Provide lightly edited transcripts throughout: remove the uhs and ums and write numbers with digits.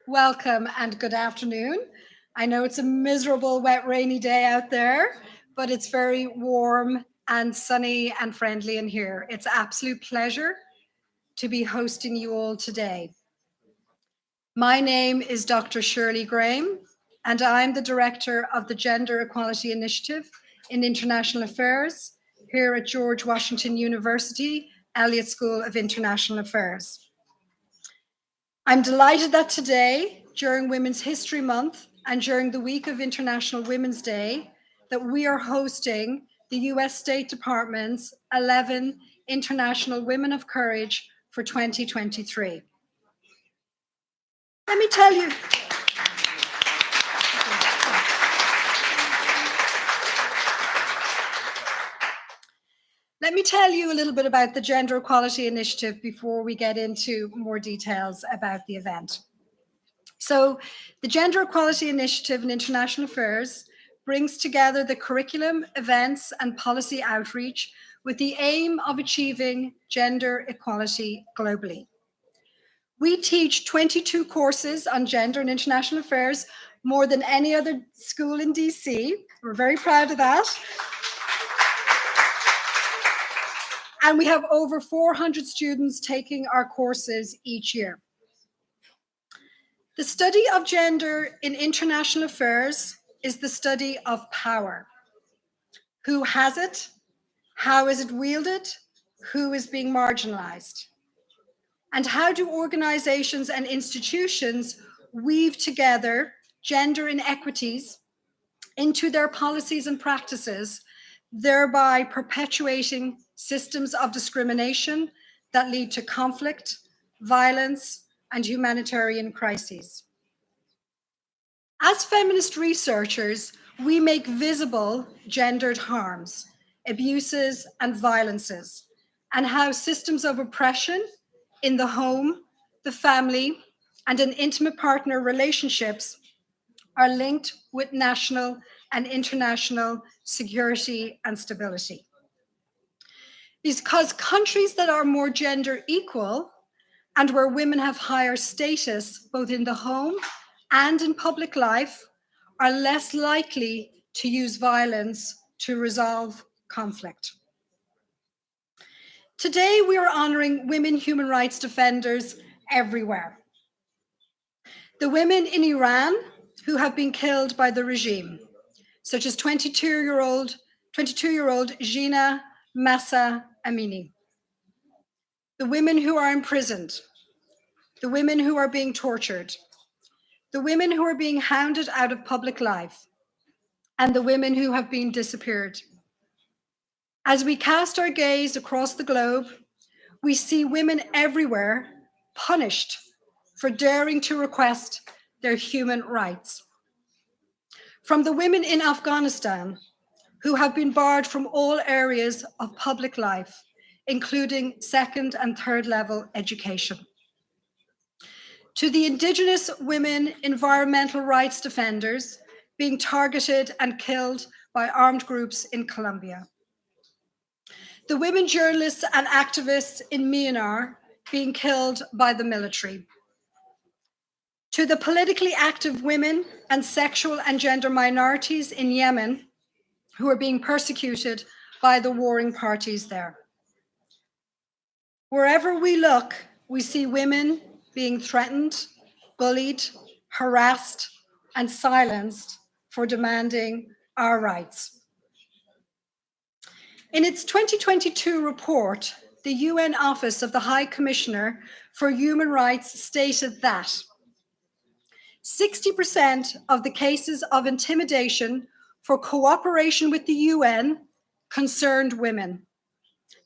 welcome and good afternoon. I know it's a miserable, wet, rainy day out there, but it's very warm and sunny and friendly in here. It's an absolute pleasure to be hosting you all today. My name is Dr. Shirley Graham, and I'm the Director of the Gender Equality Initiative in International Affairs here at George Washington University, Elliott School of International Affairs. I'm delighted that today, during Women's History Month and during the week of International Women's Day, that we are hosting the US State Department's 11 International Women of Courage for 2023. Let me tell you, a little bit about the Gender Equality Initiative before we get into more details about the event. So, the Gender Equality Initiative in International Affairs brings together the curriculum, events, and policy outreach with the aim of achieving gender equality globally. We teach 22 courses on gender and international affairs, more than any other school in DC. We're very proud of that. And we have over 400 students taking our courses each year. The study of gender in international affairs is the study of power. Who has it? How is it wielded? Who is being marginalized? And how do organizations and institutions weave together gender inequities into their policies and practices, thereby perpetuating systems of discrimination that lead to conflict, violence, and humanitarian crises? As feminist researchers, we make visible gendered harms, abuses, and violences, and how systems of oppression in the home, the family, and in intimate partner relationships are linked with national and international security and stability. Because countries that are more gender equal and where women have higher status, both in the home and in public life, are less likely to use violence to resolve conflict. Today, we are honoring women human rights defenders everywhere. The women in Iran who have been killed by the regime, such as 22-year-old Jina Mahsa Amini. The women who are imprisoned, the women who are being tortured, the women who are being hounded out of public life, and the women who have been disappeared. As we cast our gaze across the globe, we see women everywhere punished for daring to request their human rights. From the women in Afghanistan, who have been barred from all areas of public life, including second and third level education, to the Indigenous women environmental rights defenders being targeted and killed by armed groups in Colombia, the women journalists and activists in Myanmar being killed by the military, to the politically active women and sexual and gender minorities in Yemen who are being persecuted by the warring parties there. Wherever we look, we see women being threatened, bullied, harassed, and silenced for demanding our rights. In its 2022 report, the UN Office of the High Commissioner for Human Rights stated that 60% of the cases of intimidation for cooperation with the UN concerned women,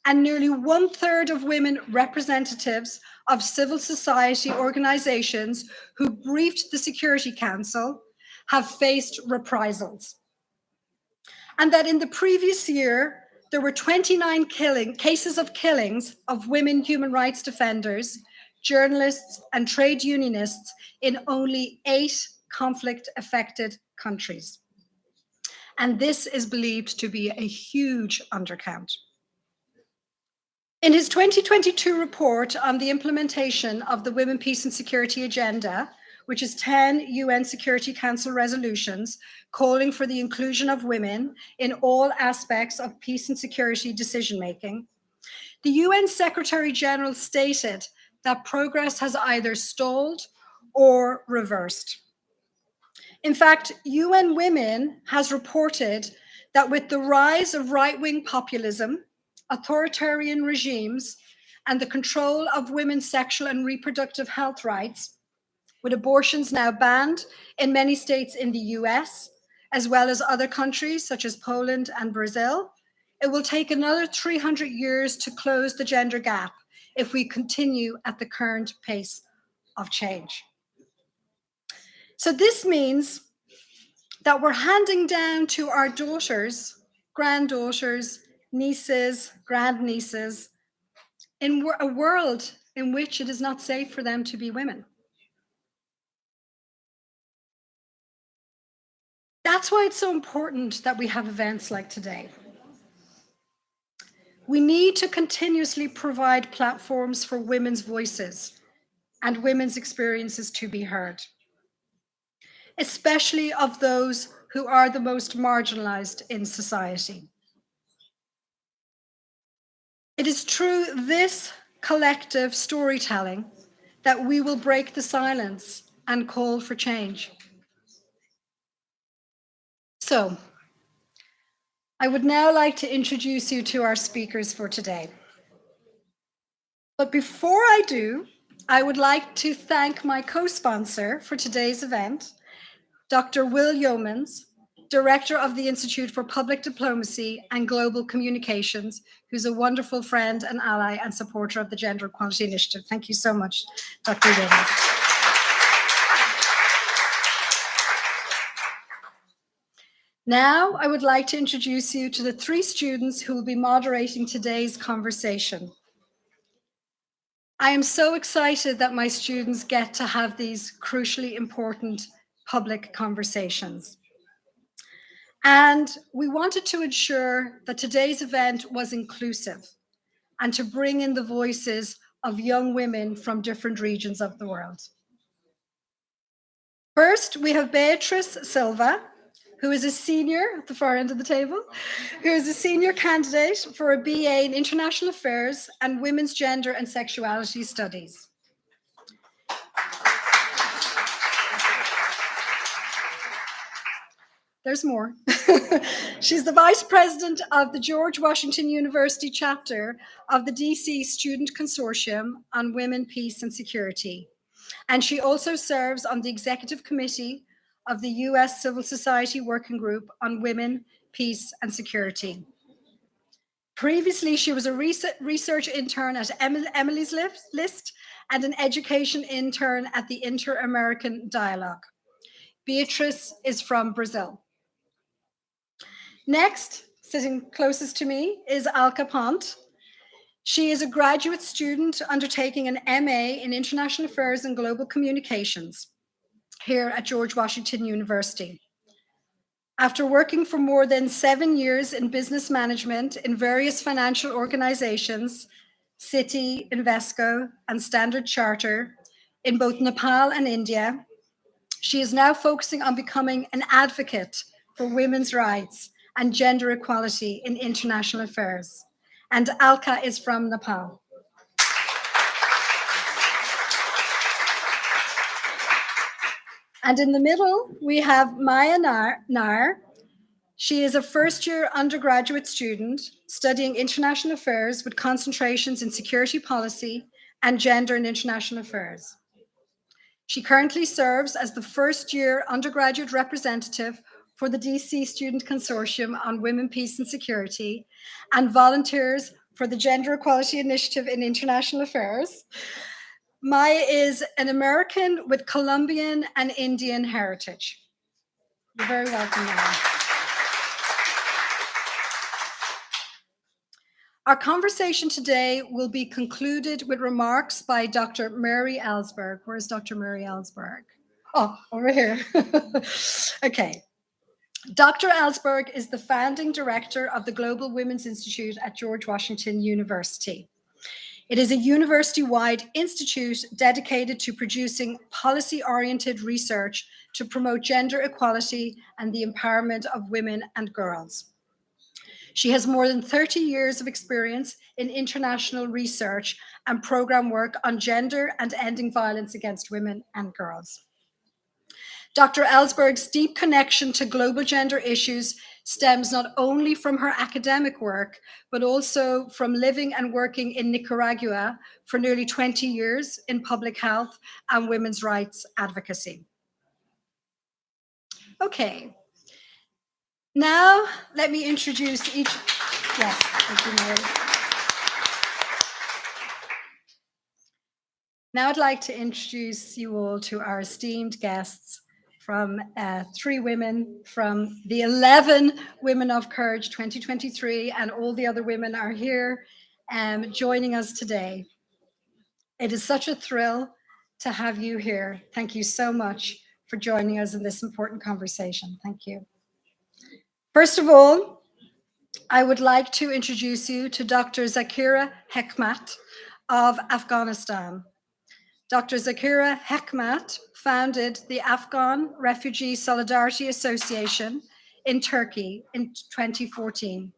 and nearly 1/3 of women representatives of civil society organizations who briefed the Security Council have faced reprisals. And that in the previous year, there were 29 cases of killings of women human rights defenders, journalists, and trade unionists in only 8 conflict-affected countries. And this is believed to be a huge undercount. In his 2022 report on the implementation of the Women, Peace and Security Agenda, which is 10 UN Security Council resolutions calling for the inclusion of women in all aspects of peace and security decision-making, the UN Secretary General stated that progress has either stalled or reversed. In fact, UN Women has reported that with the rise of right-wing populism, authoritarian regimes, and the control of women's sexual and reproductive health rights, with abortions now banned in many states in the US, as well as other countries such as Poland and Brazil, it will take another 300 years to close the gender gap if we continue at the current pace of change. So this means that we're handing down to our daughters, granddaughters, nieces, grandnieces, in a world in which it is not safe for them to be women. That's why it's so important that we have events like today. We need to continuously provide platforms for women's voices and women's experiences to be heard, especially of those who are the most marginalized in society. It is through this collective storytelling that we will break the silence and call for change. So, I would now like to introduce you to our speakers for today. But before I do, I would like to thank my co-sponsor for today's event, Dr. Will Yeomans, Director of the Institute for Public Diplomacy and Global Communications, who's a wonderful friend and ally and supporter of the Gender Equality Initiative. Thank you so much, Dr. Yeomans. Now, I would like to introduce you to the three students who will be moderating today's conversation. I am so excited that my students get to have these crucially important public conversations. And we wanted to ensure that today's event was inclusive and to bring in the voices of young women from different regions of the world. First, we have Beatrice Silva, who is a senior at the far end of the table, who is a senior candidate for a BA in International Affairs and Women's Gender and Sexuality Studies. There's more. She's the Vice President of the George Washington University chapter of the DC Student Consortium on Women, Peace and Security. And she also serves on the Executive Committee of the US Civil Society Working Group on Women, Peace and Security. Previously, she was a research intern at Emily's List and an education intern at the Inter-American Dialogue. Beatrice is from Brazil. Next, sitting closest to me, is Alka Pont. She is a graduate student undertaking an MA in International Affairs and Global Communications here at George Washington University. After working for more than 7 years in business management in various financial organizations, Citi, Invesco, and Standard Chartered, in both Nepal and India, she is now focusing on becoming an advocate for women's rights and gender equality in international affairs. And Alka is from Nepal. And in the middle, we have Maya Nair. She is a first-year undergraduate student studying international affairs with concentrations in security policy and gender and international affairs. She currently serves as the first-year undergraduate representative for the DC Student Consortium on Women, Peace and Security and volunteers for the Gender Equality Initiative in International Affairs. Maya is an American with Colombian and Indian heritage. You're very welcome, Maya. Our conversation today will be concluded with remarks by Dr. Mary Ellsberg. Where's Dr. Mary Ellsberg? Oh, over here. Okay. Dr. Ellsberg is the founding director of the Global Women's Institute at George Washington University. It is a university-wide institute dedicated to producing policy-oriented research to promote gender equality and the empowerment of women and girls. She has more than 30 years of experience in international research and program work on gender and ending violence against women and girls. Dr. Ellsberg's deep connection to global gender issues stems not only from her academic work, but also from living and working in Nicaragua for nearly 20 years in public health and women's rights advocacy. Okay, now let me introduce each, yes, thank you, Mary. Now I'd like to introduce you all to our esteemed guests from 3 women from the 11 Women of Courage 2023, and all the other women are here joining us today. It is such a thrill to have you here. Thank you so much for joining us in this important conversation. Thank you. First of all, I would like to introduce you to Dr. Zakira Hekmat of Afghanistan. Dr. Zakira Hekmat founded the Afghan Refugee Solidarity Association in Turkey in 2014,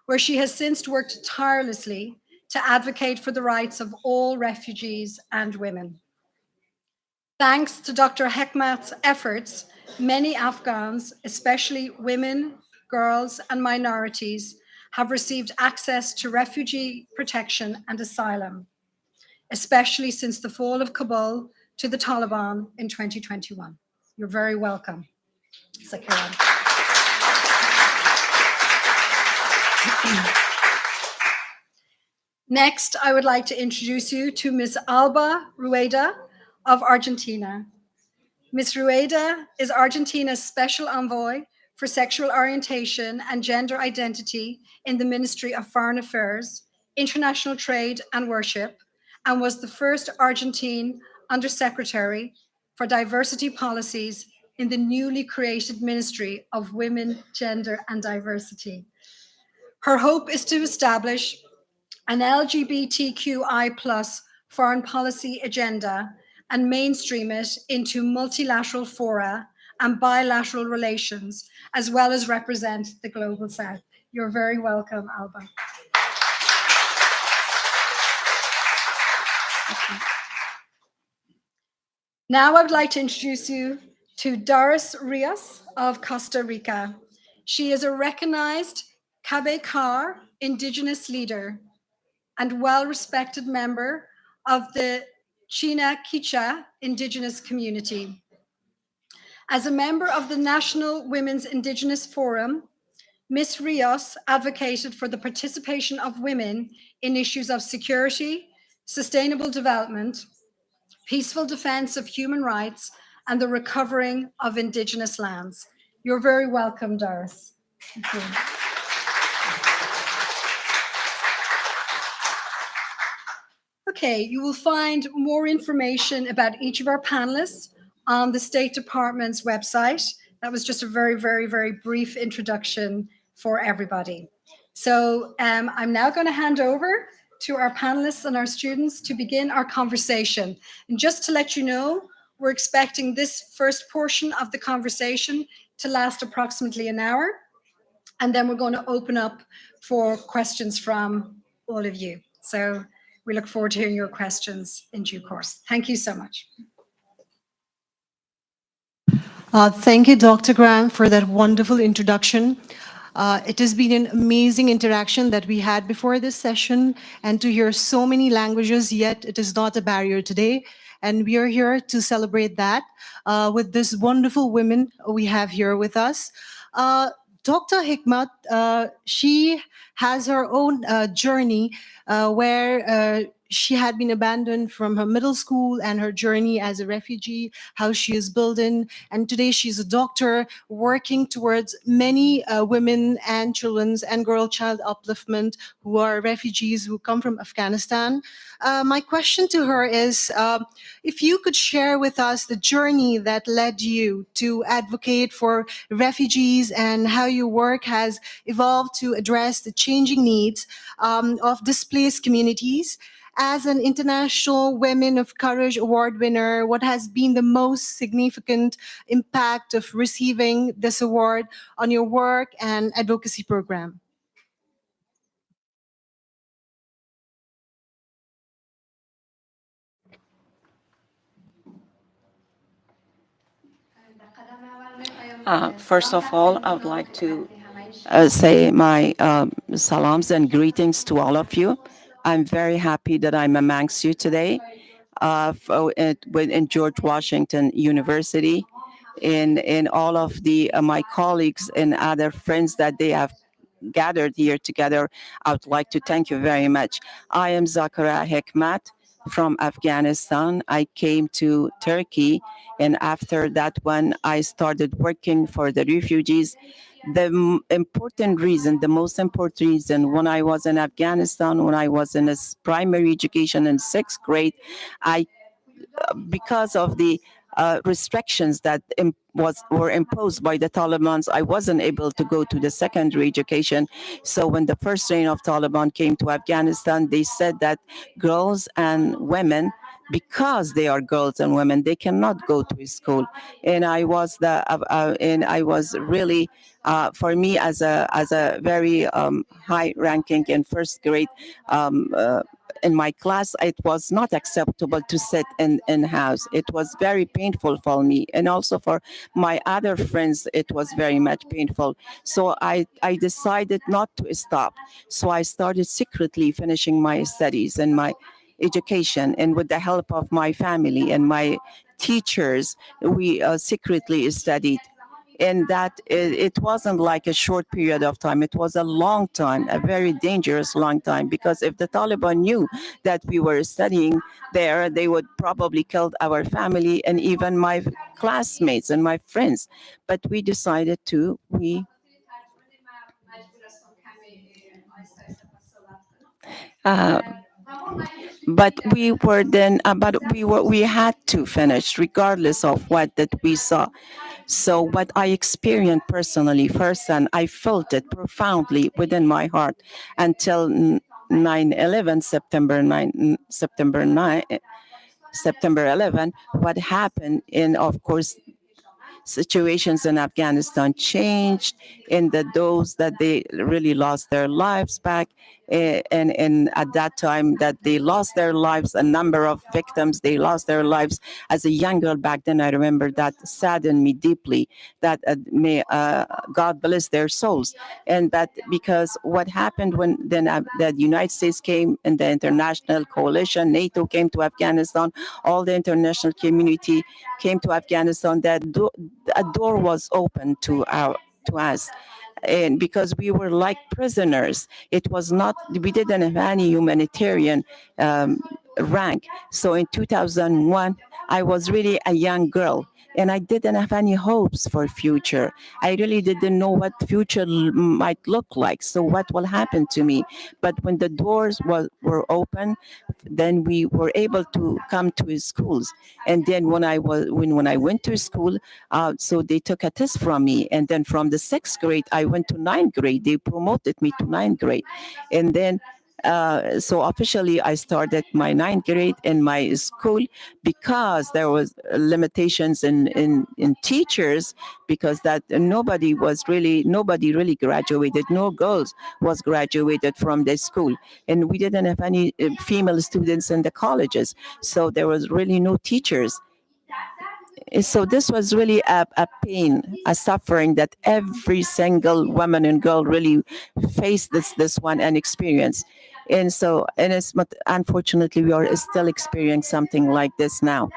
where she has since worked tirelessly to advocate for the rights of all refugees and women. Thanks to Dr. Hekmat's efforts, many Afghans, especially women, girls, and minorities, have received access to refugee protection and asylum, especially since the fall of Kabul to the Taliban in 2021. You're very welcome, Zakira. Next, I would like to introduce you to Ms. Alba Rueda of Argentina. Ms. Rueda is Argentina's Special Envoy for Sexual Orientation and Gender Identity in the Ministry of Foreign Affairs, International Trade and Worship, and was the first Argentine Undersecretary for Diversity Policies in the newly created Ministry of Women, Gender and Diversity. Her hope is to establish an LGBTQI+ foreign policy agenda and mainstream it into multilateral fora and bilateral relations, as well as represent the Global South. You're very welcome, Alba. Now I would like to introduce you to Doris Rios of Costa Rica. She is a recognized Cabecar indigenous leader and well-respected member of the China Quichua indigenous community. As a member of the National Women's Indigenous Forum, Ms. Rios advocated for the participation of women in issues of security, sustainable development, peaceful defense of human rights, and the recovering of indigenous lands. You're very welcome, Doris. Thank you. Okay, you will find more information about each of our panelists on the State Department's website. That was just a very, very, very brief introduction for everybody. So I'm now going to hand over to our panelists and our students to begin our conversation. And just to let you know, we're expecting this first portion of the conversation to last approximately an hour. And then we're going to open up for questions from all of you. So we look forward to hearing your questions in due course. Thank you so much. Thank you, Dr. Graham, for that wonderful introduction. It has been an amazing interaction that we had before this session, and to hear so many languages, yet it is not a barrier today. And we are here to celebrate that with this wonderful women we have here with us. Dr. Hekmat, she has her own journey where she had been abandoned from her middle school and her journey as a refugee, how she is building. And today she's a doctor working towards many women and children's and child upliftment who are refugees who come from Afghanistan. My question to her is, if you could share with us the journey that led you to advocate for refugees and how your work has evolved to address the changing needs of displaced communities. As an International Women of Courage Award winner, what has been the most significant impact of receiving this award on your work and advocacy program? First of all, I would like to say my salams and greetings to all of you. I'm very happy that I'm amongst you today in George Washington University, in all of the my colleagues and other friends that they have gathered here together. I would like to thank you very much. I am Zakara Hekmat from Afghanistan. I came to Turkey, and after that one, I started working for the refugees. The important reason, the most important reason, when I was in Afghanistan, when I was in a primary education in sixth grade, I because of the restrictions that were imposed by the Taliban, I wasn't able to go to the secondary education. So when the first reign of Taliban came to Afghanistan, they said that girls and women, because they are girls and women, they cannot go to school. And I was really, for me as a very high ranking in first grade. In my class, it was not acceptable to sit in house. It was very painful for me, and also for my other friends, it was very much painful. So I decided not to stop. So I started secretly finishing my studies and my education, and with the help of my family and my teachers, we secretly studied. And that it wasn't like a short period of time. It was a long time, a very dangerous long time, because if the Taliban knew that we were studying there, they would probably kill our family and even my classmates and my friends. But we decided to, uh, we had to finish regardless of what that we saw. So what I experienced personally first, and I felt it profoundly within my heart until 9/11, September 11, what happened, and of course situations in Afghanistan changed, in that those that they really lost their lives back, and at that time that they lost their lives, a number of victims, they lost their lives. As a young girl back then, I remember that saddened me deeply. That may God bless their souls, and that because what happened when then the United States came and the international coalition, NATO came to Afghanistan, all the international community came to Afghanistan, that a door was open to us, and because we were like prisoners, it was not, we didn't have any humanitarian rank. So in 2001, I was really a young girl, and I didn't have any hopes for future. I really didn't know what future might look like. So what will happen to me? But when the doors were open, then we were able to come to schools. And then when I went to school, so they took a test from me, and then from the sixth grade I went to ninth grade. They promoted me to ninth grade, and then. So officially, I started my ninth grade in my school, because there was limitations in teachers, because that nobody really graduated. No girls was graduated from the school, and we didn't have any female students in the colleges. So there was really no teachers. So this was really a pain, a suffering that every single woman and girl really faced this one and experience. Unfortunately, we are still experiencing something like this now.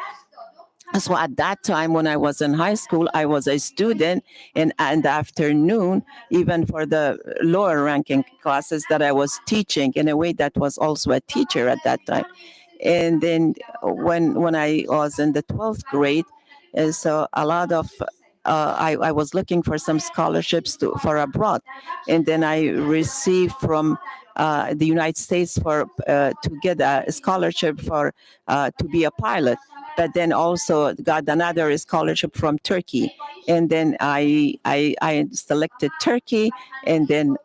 So at that time, when I was in high school, I was a student, and the afternoon, even for the lower ranking classes that I was teaching, in a way that was also a teacher at that time. And then when I was in the 12th grade, so a lot of I was looking for some scholarships for abroad, and then I received from the United States to get a scholarship to be a pilot, but then also got another scholarship from Turkey, and then I selected Turkey, and then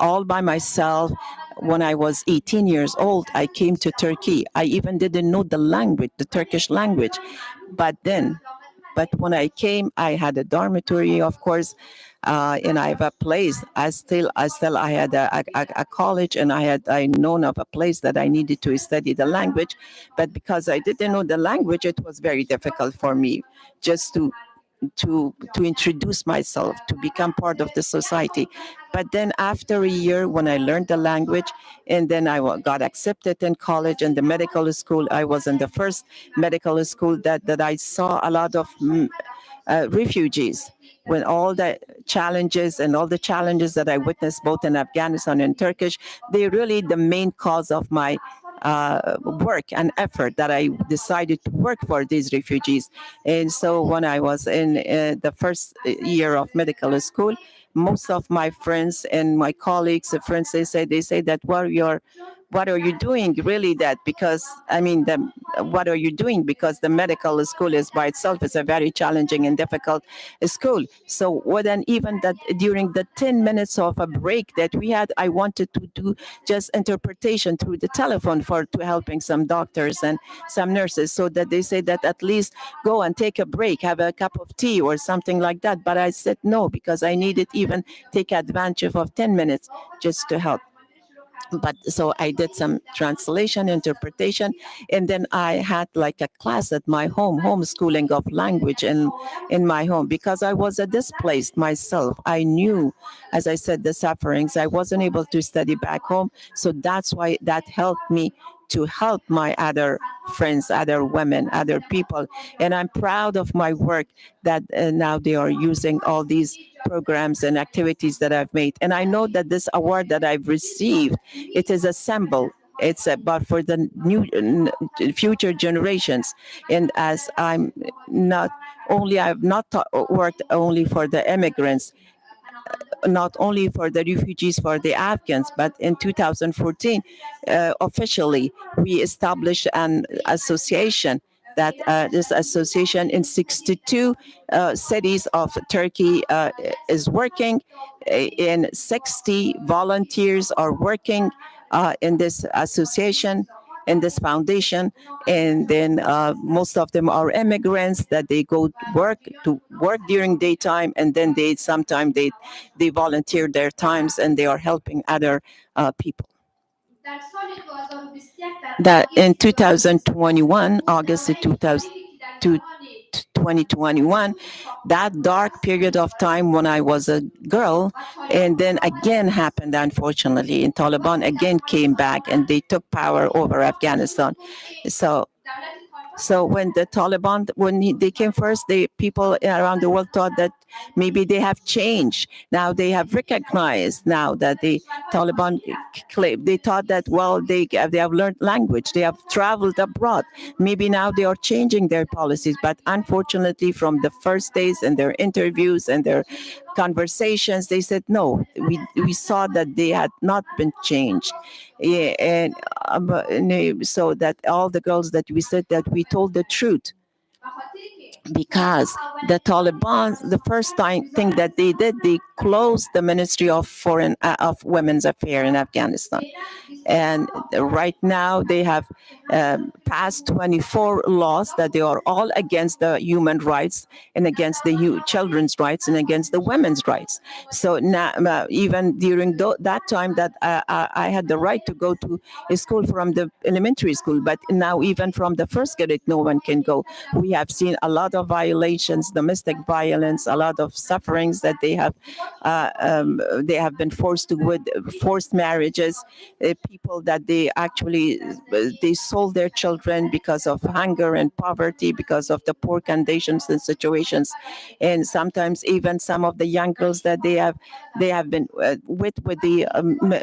all by myself. When I was 18 years old, I came to Turkey. I even didn't know the language, the Turkish language. But when I came, I had a dormitory, of course, and I have a place. I had a college, and I known of a place that I needed to study the language, but because I didn't know the language, it was very difficult for me just to introduce myself, to become part of the society. But then after a year, when I learned the language, and then got accepted in college and the medical school, I was in the first medical school that I saw a lot of refugees. When all the challenges that I witnessed both in Afghanistan and Turkish, they really the main cause of my work and effort that I decided to work for these refugees. And so when I was in the first year of medical school, most of my friends and my colleagues, friends, they say that what are you doing really that because I mean what are you doing because the medical school is by itself is a very challenging and difficult school. So what then even that during the 10 minutes of a break that we had, I wanted to do just interpretation through the telephone to helping some doctors and some nurses, so that they say that at least go and take a break, have a cup of tea or something like that. But I said no, because I needed even take advantage of 10 minutes just to help. But so I did some translation, interpretation, and then I had like a class at my home, homeschooling of language in my home, because I was displaced myself. I knew, as I said, the sufferings. I wasn't able to study back home, so that's why that helped me to help my other friends, other women, other people. And I'm proud of my work that now they are using all these programs and activities that I've made. And I know that this award that I've received, it is a symbol. It's about for the new future generations. And as I'm not only, I've not worked only for the immigrants, not only for the refugees, for the Afghans, but in 2014, officially, we established an association that this association in 62 cities of Turkey is working. In 60 volunteers are working in this association, in this foundation, and then most of them are immigrants that they go to work during daytime, and then sometimes they volunteer their times and they are helping other people. That in 2021, August 2021, that dark period of time when I was a girl, and then again happened, unfortunately, and Taliban again came back and they took power over Afghanistan. So when the Taliban, they came first, people around the world thought that maybe they have changed. Now they have recognized now that the Taliban claim. They thought that, well, they have learned language, they have traveled abroad. Maybe now they are changing their policies. But unfortunately, from the first days and their interviews and their conversations, they said no. We saw that they had not been changed. Yeah, and so that all the girls that we said that we told the truth, because the Taliban, the first thing that they did, they closed the Ministry of Women's Affairs in Afghanistan. And right now they have passed 24 laws that they are all against the human rights and against the children's rights and against the women's rights. So now, even during that time that I had the right to go to a school from the elementary school, but now even from the first grade, no one can go. We have seen a lot of violations, domestic violence, a lot of sufferings that they have been forced to with forced marriages, people that they sold their children because of hunger and poverty, because of the poor conditions and situations, and sometimes even some of the young girls that they have been with the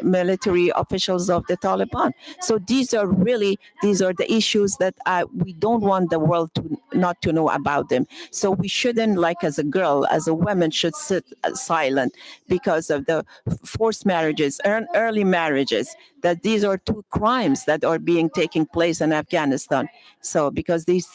military officials of the Taliban. So these are the issues that we don't want the world not to know about them. So we shouldn't, like as a girl, as a woman, should sit silent because of the forced marriages, early marriages that these are two crimes that are taking place in Afghanistan. So because these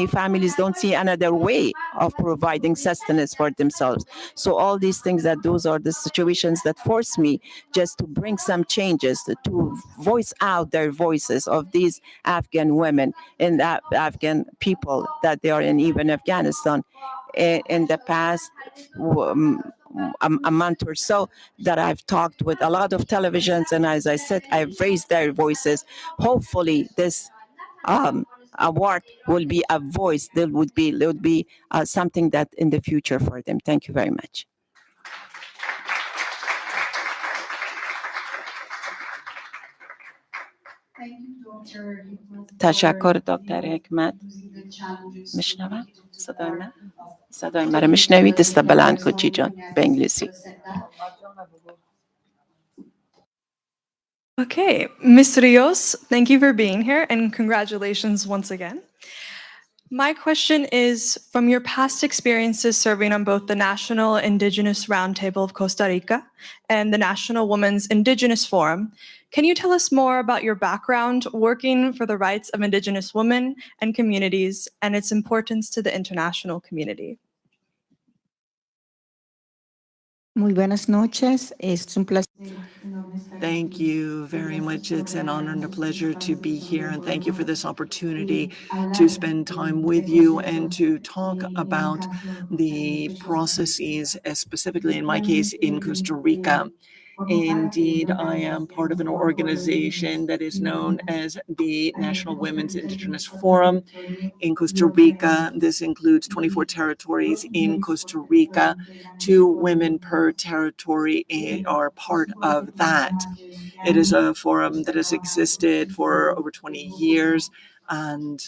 families don't see another way of providing sustenance for themselves. So all these things, those are the situations that force me just to bring some changes, to voice out their voices of these Afghan women and Afghan people that they are in even Afghanistan. In the past a month or so, that I've talked with a lot of televisions, and as I said, I've raised their voices. Hopefully, this award will be a voice. There would be something that in the future for them. Thank you very much. تشکر دکتر حکمت. میشنوم صدای من؟ صدای من رو میشنوی؟ دست بلند کن چی جان به انگلیسی. Okay, Ms. Rios, thank you for being here and congratulations once again. My question is, from your past experiences serving on both the National Indigenous Roundtable of Costa Rica and the National Women's Indigenous Forum, can you tell us more about your background working for the rights of Indigenous women and communities and its importance to the international community? Muy buenas noches. Es un placer. Thank you very much. It's an honor and a pleasure to be here, and thank you for this opportunity to spend time with you and to talk about the processes, specifically in my case in Costa Rica. Indeed, I am part of an organization that is known as the National Women's Indigenous Forum in Costa Rica. This includes 24 territories in Costa Rica. 2 women per territory are part of that. It is a forum that has existed for over 20 years, and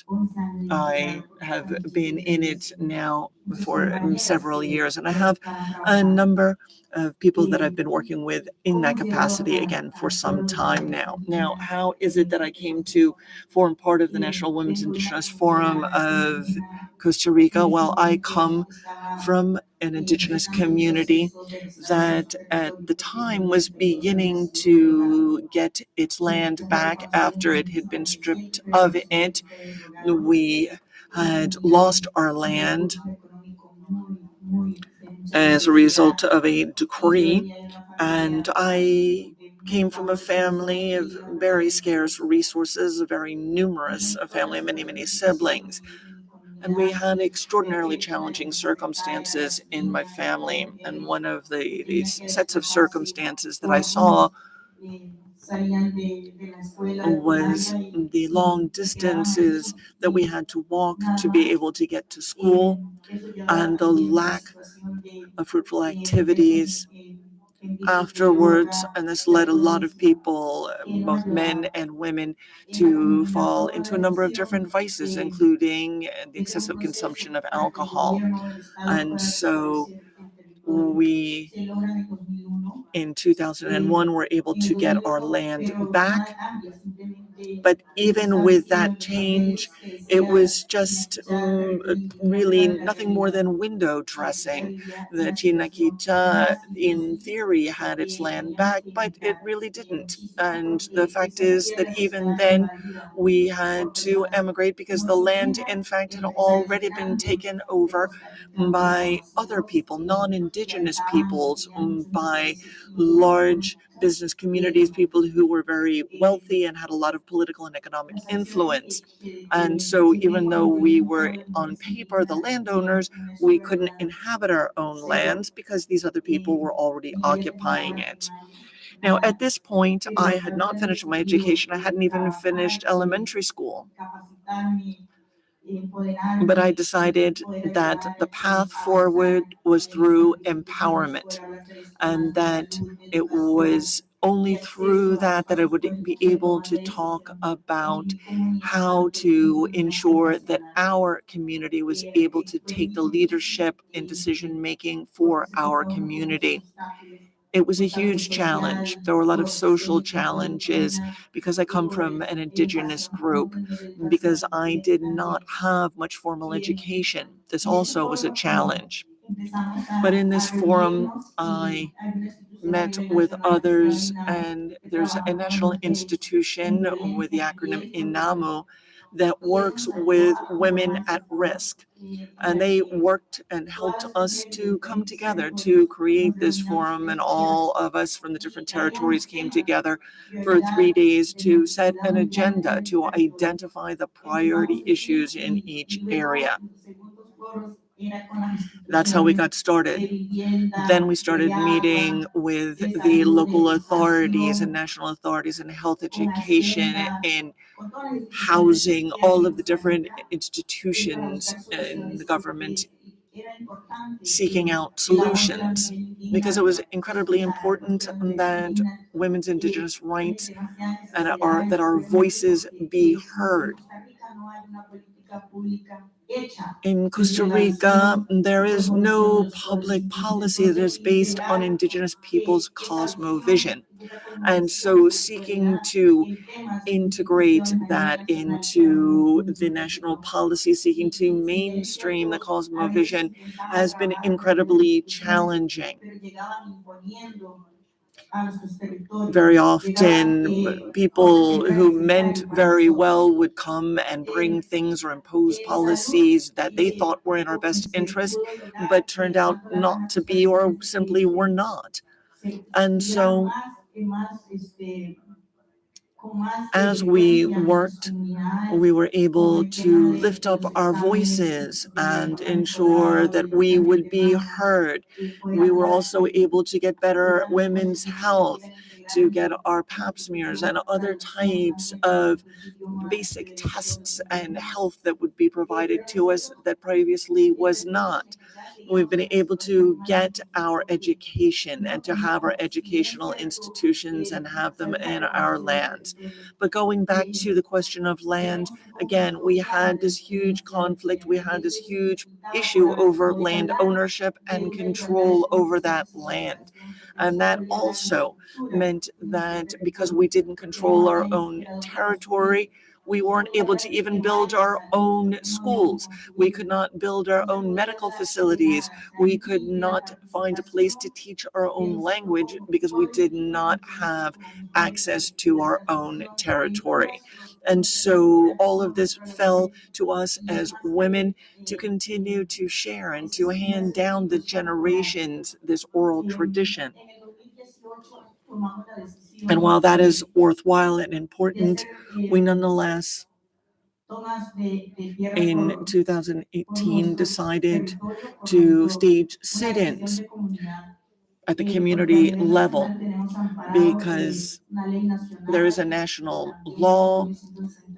I have been in it now for several years, and I have a number of people that I've been working with in that capacity again for some time now. Now, how is it that I came to form part of the National Women's Indigenous Forum of Costa Rica? Well, I come from an indigenous community that at the time was beginning to get its land back after it had been stripped of it. We had lost our land as a result of a decree, and I came from a family of very scarce resources, a very numerous family, many siblings. And we had extraordinarily challenging circumstances in my family. And one of these sets of circumstances that I saw was the long distances that we had to walk to be able to get to school, and the lack of fruitful activities afterwards. And this led a lot of people, both men and women, to fall into a number of different vices, including the excessive consumption of alcohol. And so we, in 2001, were able to get our land back. But even with that change, it was just really nothing more than window dressing. The Chinakita, in theory, had its land back, but it really didn't. And the fact is that even then, we had to emigrate because the land, in fact, had already been taken over by other people, non-indigenous peoples, by large business communities, people who were very wealthy and had a lot of political and economic influence. And so even though we were on paper the landowners, we couldn't inhabit our own lands because these other people were already occupying it. Now, at this point, I had not finished my education. I hadn't even finished elementary school. But I decided that the path forward was through empowerment, and that it was only through that I would be able to talk about how to ensure that our community was able to take the leadership in decision-making for our community. It was a huge challenge. There were a lot of social challenges because I come from an indigenous group, because I did not have much formal education. This also was a challenge. But in this forum, I met with others, and there's a national institution with the acronym INAMU that works with women at risk. And they worked and helped us to come together to create this forum, and all of us from the different territories came together for 3 days to set an agenda to identify the priority issues in each area. That's how we got started. Then we started meeting with the local authorities and national authorities in health education and housing, all of the different institutions in the government, seeking out solutions, because it was incredibly important that women's indigenous rights and that our voices be heard. In Costa Rica, there is no public policy that is based on indigenous people's cosmovision. And so seeking to integrate that into the national policy, seeking to mainstream the cosmovision, has been incredibly challenging. Very often, people who meant very well would come and bring things or impose policies that they thought were in our best interest, but turned out not to be, or simply were not. And so, as we worked, we were able to lift up our voices and ensure that we would be heard. We were also able to get better women's health, to get our pap smears and other types of basic tests and health that would be provided to us that previously was not. We've been able to get our education and to have our educational institutions and have them in our lands. But going back to the question of land, again, we had this huge conflict. We had this huge issue over land ownership and control over that land. And that also meant that because we didn't control our own territory, we weren't able to even build our own schools. We could not build our own medical facilities. We could not find a place to teach our own language because we did not have access to our own territory. And so all of this fell to us as women to continue to share and to hand down the generations this oral tradition. And while that is worthwhile and important, we nonetheless, in 2018, decided to stage sit-ins at the community level, because there is a national law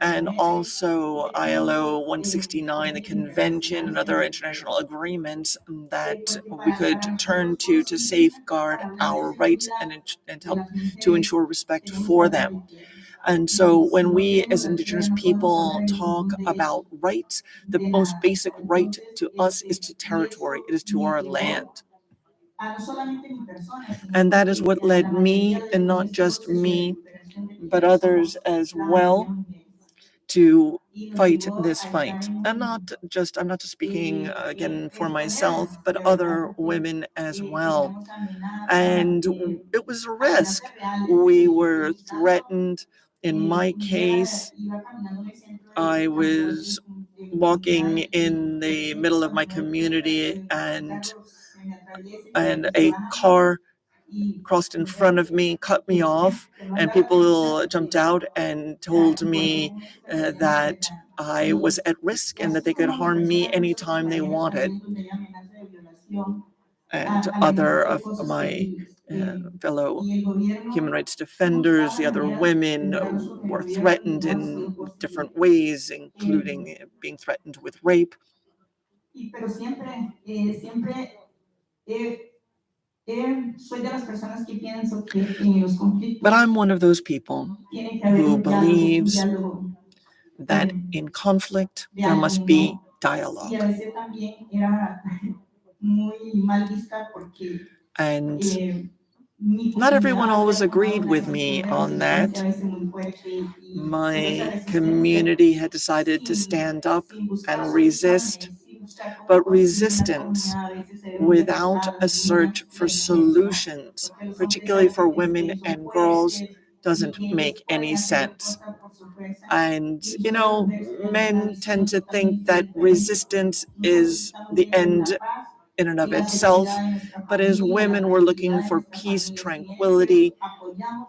and also ILO 169, the convention, and other international agreements that we could turn to safeguard our rights and help to ensure respect for them. And so when we as Indigenous people talk about rights, the most basic right to us is to territory. It is to our land. And that is what led me, and not just me, but others as well, to fight this fight. I'm not just speaking again for myself, but other women as well. And it was a risk. We were threatened. In my case, I was walking in the middle of my community, and a car crossed in front of me, cut me off, and people jumped out and told me that I was at risk and that they could harm me anytime they wanted. And other of my fellow human rights defenders, the other women, were threatened in different ways, including being threatened with rape. But I'm one of those people who believes that in conflict there must be dialogue. And not everyone always agreed with me on that. My community had decided to stand up and resist, But resistance without a search for solutions, particularly for women and girls, doesn't make any sense. And, men tend to think that resistance is the end in and of itself. But as women, we're looking for peace, tranquility,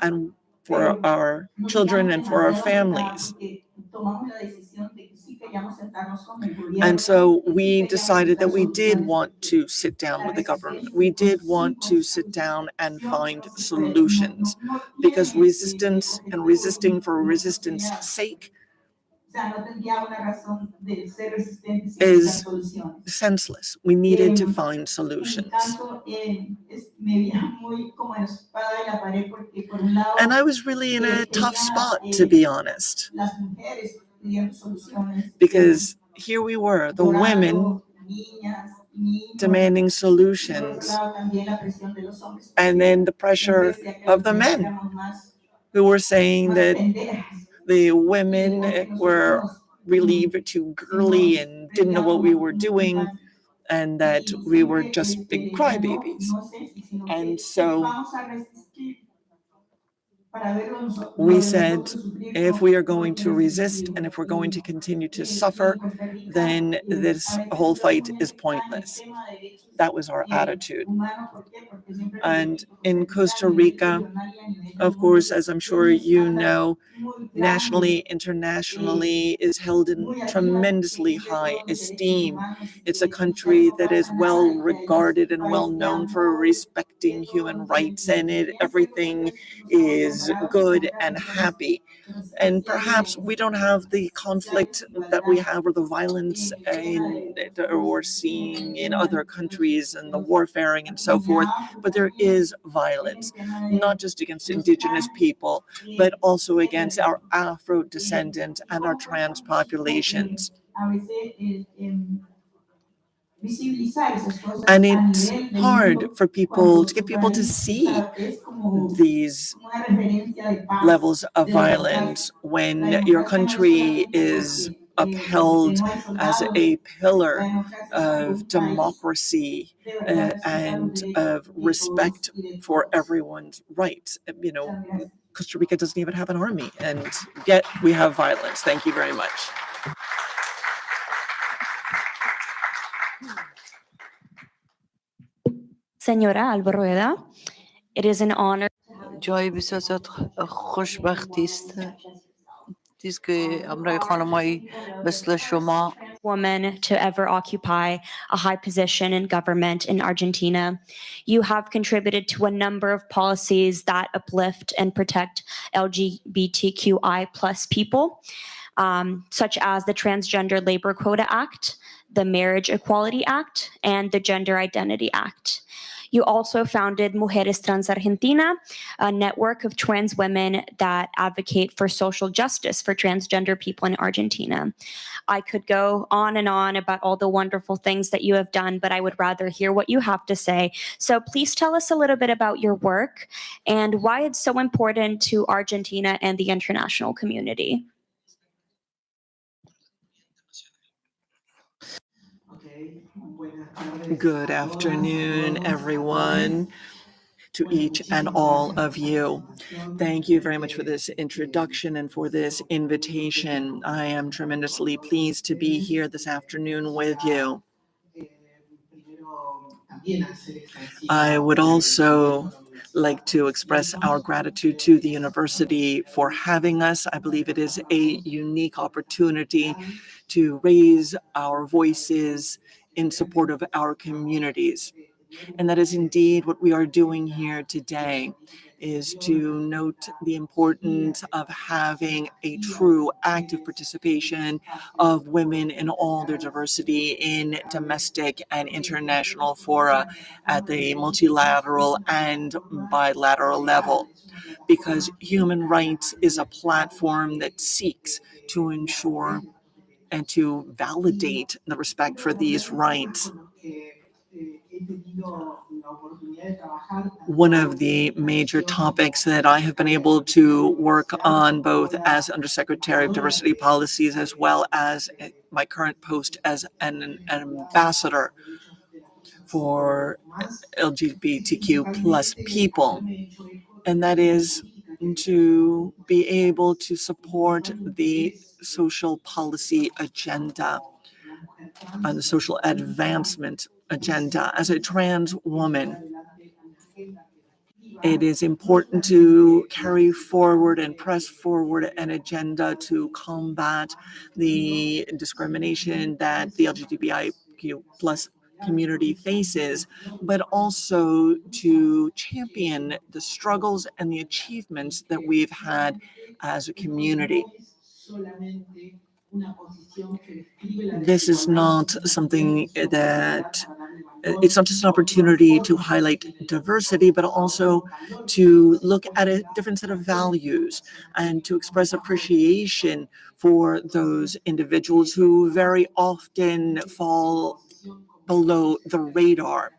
and for our children and for our families. And so we decided that we did want to sit down with the government. We did want to sit down and find solutions, because resistance and resisting for resistance sake is senseless. We needed to find solutions. And I was really in a tough spot, to be honest, because here we were, the women demanding solutions, and then the pressure of the men who were saying that the women were really too girly and didn't know what we were doing, and that we were just big crybabies. And so we said, if we are going to resist and if we're going to continue to suffer, then this whole fight is pointless. That was our attitude. And in Costa Rica, of course, as I'm sure you know, nationally, internationally, is held in tremendously high esteem. It's a country that is well regarded and well known for respecting human rights, and everything is good and happy. And perhaps we don't have the conflict that we have, or the violence that we're seeing in other countries, and the warfaring and so forth, but there is violence, not just against indigenous people, but also against our Afro-descendant and our trans populations. And it's hard for people to get people to see these levels of violence when your country is upheld as a pillar of democracy and of respect for everyone's rights. Costa Rica doesn't even have an army, and yet we have violence. Thank you very much. Señora Alba Rueda, it is an honor جای بسیار خوشبختی است که امرای خانمایی مثل شما woman to ever occupy a high position in government in Argentina. You have contributed to a number of policies that uplift and protect LGBTQI plus people, such as the Transgender Labor Quota Act, the Marriage Equality Act, and the Gender Identity Act. You also founded Mujeres Trans Argentina, a network of trans women that advocate for social justice for transgender people in Argentina. I could go on and on about all the wonderful things that you have done, but I would rather hear what you have to say. So please tell us a little bit about your work and why it's so important to Argentina and the international community. Good afternoon, everyone, to each and all of you. Thank you very much for this introduction and for this invitation. I am tremendously pleased to be here this afternoon with you. I would also like to express our gratitude to the university for having us. I believe it is a unique opportunity to raise our voices in support of our communities. And that is indeed what we are doing here today, is to note the importance of having a true active participation of women in all their diversity in domestic and international fora at the multilateral and bilateral level. Because human rights is a platform that seeks to ensure and to validate the respect for these rights. one of the major topics that I have been able to work on both as Undersecretary of Diversity Policies as well as my current post as an ambassador for LGBTQ plus people. And that is to be able to support the social policy agenda and the social advancement agenda. As a trans woman, it is important to carry forward and press forward an agenda to combat the discrimination that the LGBTIQ plus community faces, but also to champion the struggles and the achievements that we've had as a community. This is not something that it's not just an opportunity to highlight diversity, but also to look at a different set of values and to express appreciation for those individuals who very often fall below the radar.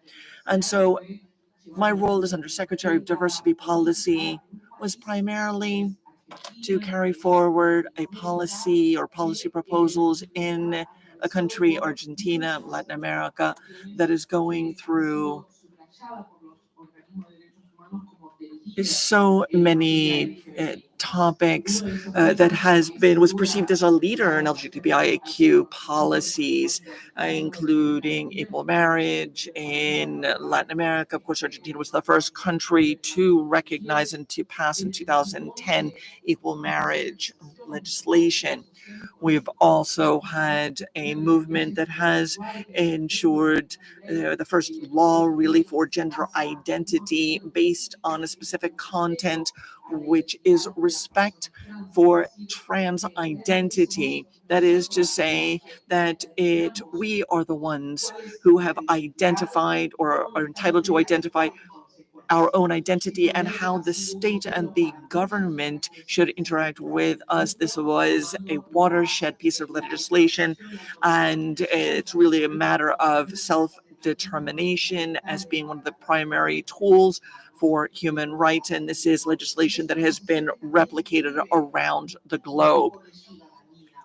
And so my role as Undersecretary of Diversity Policy was primarily to carry forward a policy or policy proposals in a country, Argentina, Latin America, that is going through so many topics that was perceived as a leader in LGBTIQ policies, including equal marriage in Latin America. Of course, Argentina was the first country to recognize and to pass in 2010 equal marriage legislation. We've also had a movement that has ensured the first law really for gender identity based on a specific content, which is respect for trans identity. That is to say that we are the ones who have identified or are entitled to identify our own identity and how the state and the government should interact with us. This was a watershed piece of legislation, and it's really a matter of self-determination as being one of the primary tools for human rights. And this is legislation that has been replicated around the globe.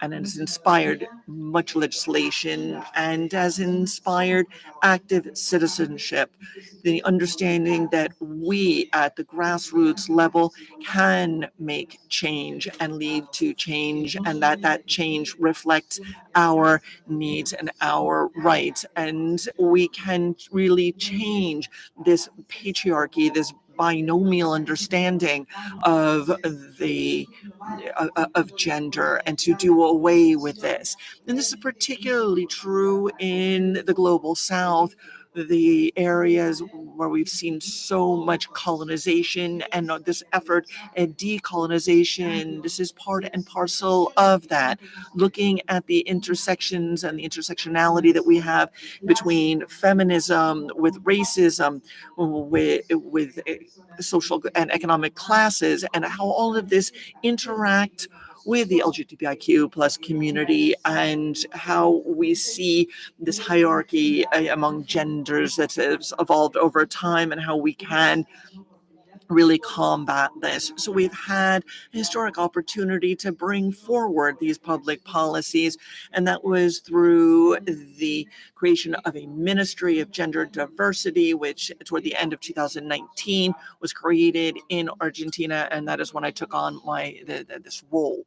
And it has inspired much legislation and has inspired active citizenship, the understanding that we at the grassroots level can make change and lead to change, and that change reflects our needs and our rights. And we can really change this patriarchy, this binomial understanding of gender, and to do away with this. And this is particularly true in the global South, the areas where we've seen so much colonization and this effort at decolonization. This is part and parcel of that, looking at the intersections and the intersectionality that we have between feminism, with racism, with social and economic classes, and how all of this interact with the LGBTIQ plus community, and how we see this hierarchy among genders that has evolved over time, and how we can really combat this. So we've had a historic opportunity to bring forward these public policies, and that was through the creation of a Ministry of Gender Diversity, which toward the end of 2019 was created in Argentina, and that is when I took on this role.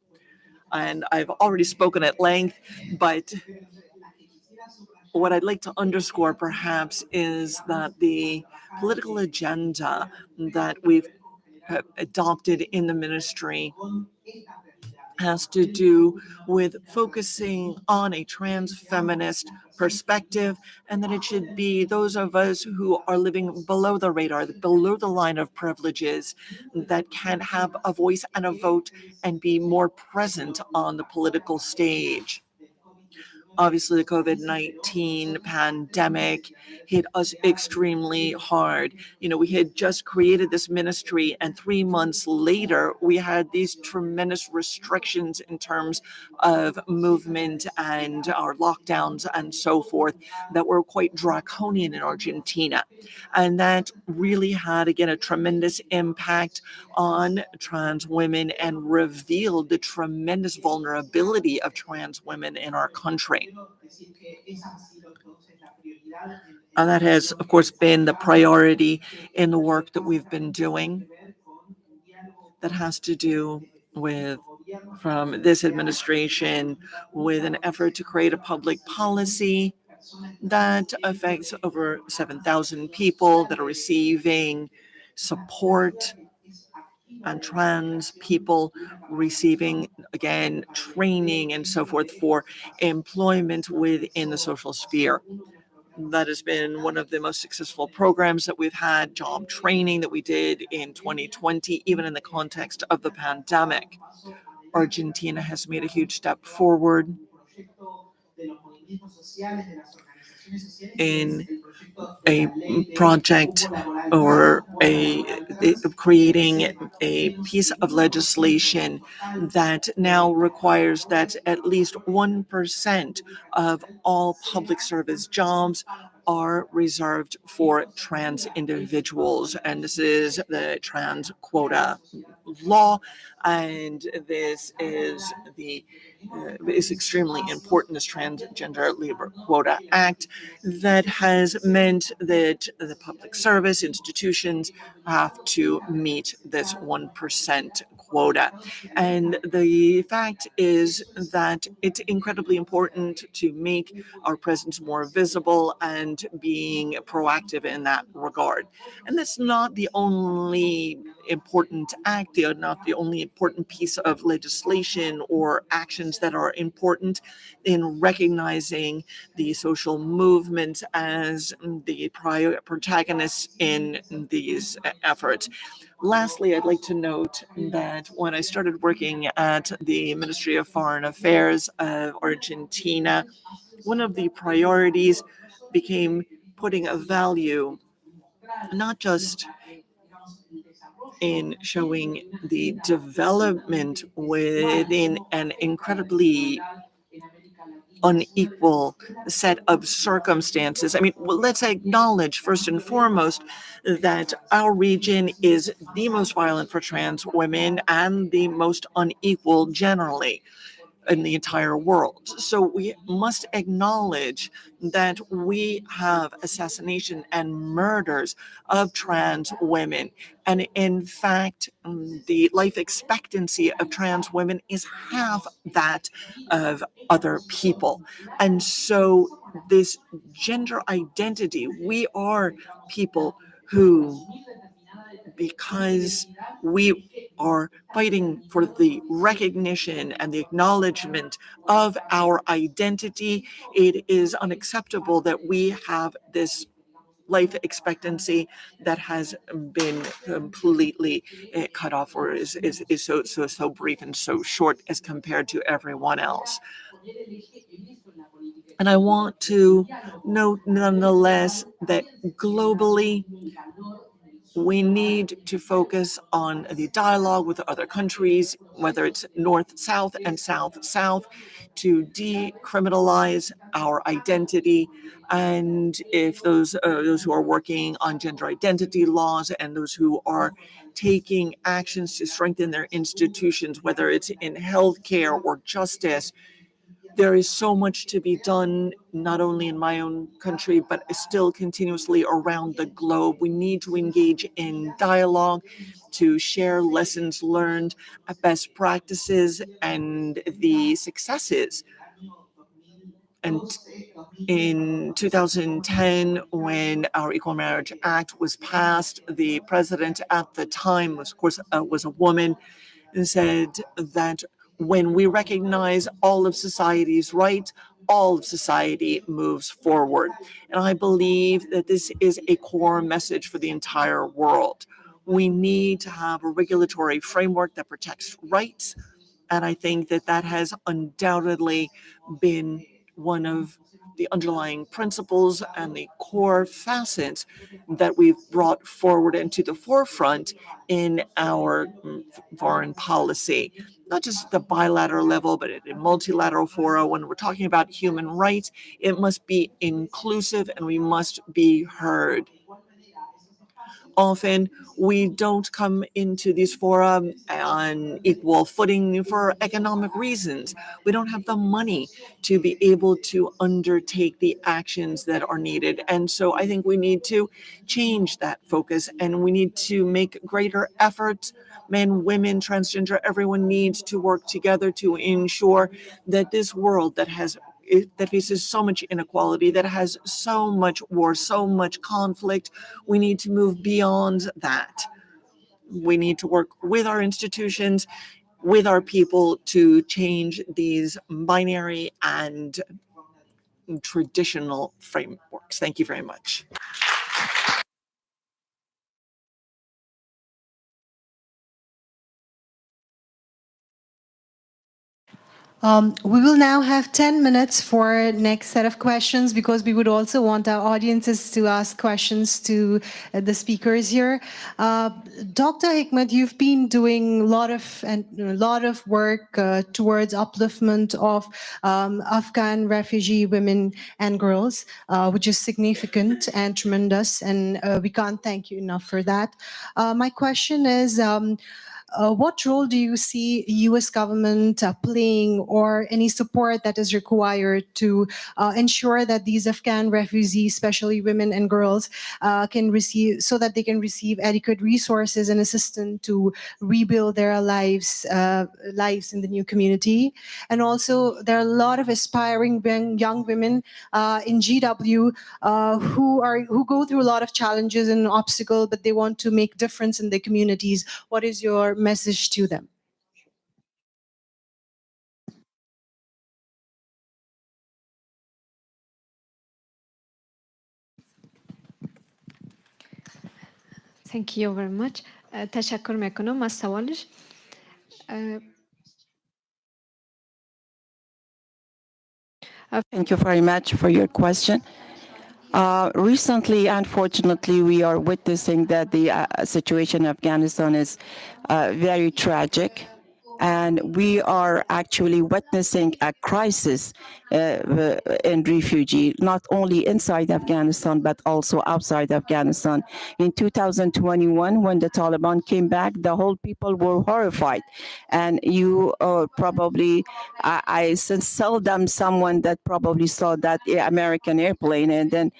And I've already spoken at length, but what I'd like to underscore perhaps is that the political agenda that we've adopted in the ministry has to do with focusing on a trans feminist perspective, and that it should be those of us who are living below the radar, below the line of privileges, that can have a voice and a vote and be more present on the political stage. Obviously, the COVID-19 pandemic hit us extremely hard. We had just created this ministry, and 3 months later, we had these tremendous restrictions in terms of movement and our lockdowns and so forth that were quite draconian in Argentina. And that really had, again, a tremendous impact on trans women and revealed the tremendous vulnerability of trans women in our country. And that has, of course, been the priority in the work that we've been doing that has to do with, from this administration, with an effort to create a public policy that affects over 7,000 people that are receiving support, and trans people receiving, again, training and so forth for employment within the social sphere. That has been one of the most successful programs that we've had, job training that we did in 2020, even in the context of the pandemic. Argentina has made a huge step forward in a project or creating a piece of legislation that now requires that at least 1% of all public service jobs are reserved for trans individuals. And this is the trans quota law. And this is is extremely important, this Transgender Labor Quota Act, that has meant that the public service institutions have to meet this 1% quota. And the fact is that it's incredibly important to make our presence more visible and being proactive in that regard. And that's not the only important act, not the only important piece of legislation or actions that are important in recognizing the social movements as the protagonists in these efforts. Lastly, I'd like to note that when I started working at the Ministry of Foreign Affairs of Argentina, one of the priorities became putting a value not just in showing the development within an incredibly unequal set of circumstances. I mean, let's acknowledge first and foremost that our region is the most violent for trans women and the most unequal generally in the entire world. So we must acknowledge that we have assassination and murders of trans women. And in fact, the life expectancy of trans women is half that of other people. And so this gender identity, we are people who, because we are fighting for the recognition and the acknowledgement of our identity, it is unacceptable that we have this life expectancy that has been completely cut off, or is so brief and so short as compared to everyone else. And I want to note nonetheless that globally, we need to focus on the dialogue with other countries, whether it's North-South and South-South, to decriminalize our identity. And if those who are working on gender identity laws and those who are taking actions to strengthen their institutions, whether it's in healthcare or justice, there is so much to be done, not only in my own country, but still continuously around the globe. We need to engage in dialogue, to share lessons learned, best practices, and the successes. And in 2010, when our Equal Marriage Act was passed, the president at the time was, of course, was a woman, and said that when we recognize all of society's rights, all of society moves forward. And I believe that this is a core message for the entire world. We need to have a regulatory framework that protects rights. And I think that that has undoubtedly been one of the underlying principles and the core facets that we've brought forward into the forefront in our foreign policy, not just at the bilateral level, but at a multilateral fora. When we're talking about human rights, it must be inclusive and we must be heard. Often we don't come into these fora on equal footing for economic reasons. We don't have the money to be able to undertake the actions that are needed. And so I think we need to change that focus and we need to make greater efforts. Men, women, transgender, everyone needs to work together to ensure that this world that faces so much inequality, that has so much war, so much conflict, we need to move beyond that. We need to work with our institutions, with our people to change these binary and traditional frameworks. Thank you very much. We will now have 10 minutes for next set of questions because we would also want our audiences to ask questions to the speakers here. Dr. Hikmat, you've been doing a lot of work towards upliftment of Afghan refugee women and girls, which is significant and tremendous, and we can't thank you enough for that. My question is, what role do you see U.S. government playing or any support that is required to ensure that these Afghan refugees, especially women and girls, can receive adequate resources and assistance to rebuild their lives in the new community? And also, there are a lot of aspiring young women in GW who go through a lot of challenges and obstacles, but they want to make difference in their communities. What is your message to them? Thank you very much. تشکر میکنم از سوالش. Thank you very much for your question. Recently, unfortunately, we are witnessing that the situation in Afghanistan is very tragic. And we are actually witnessing a crisis in refugee, not only inside Afghanistan, but also outside Afghanistan. In 2021, when the Taliban came back, the whole people were horrified. And you probably, I since seldom someone that probably saw that American airplane, and then,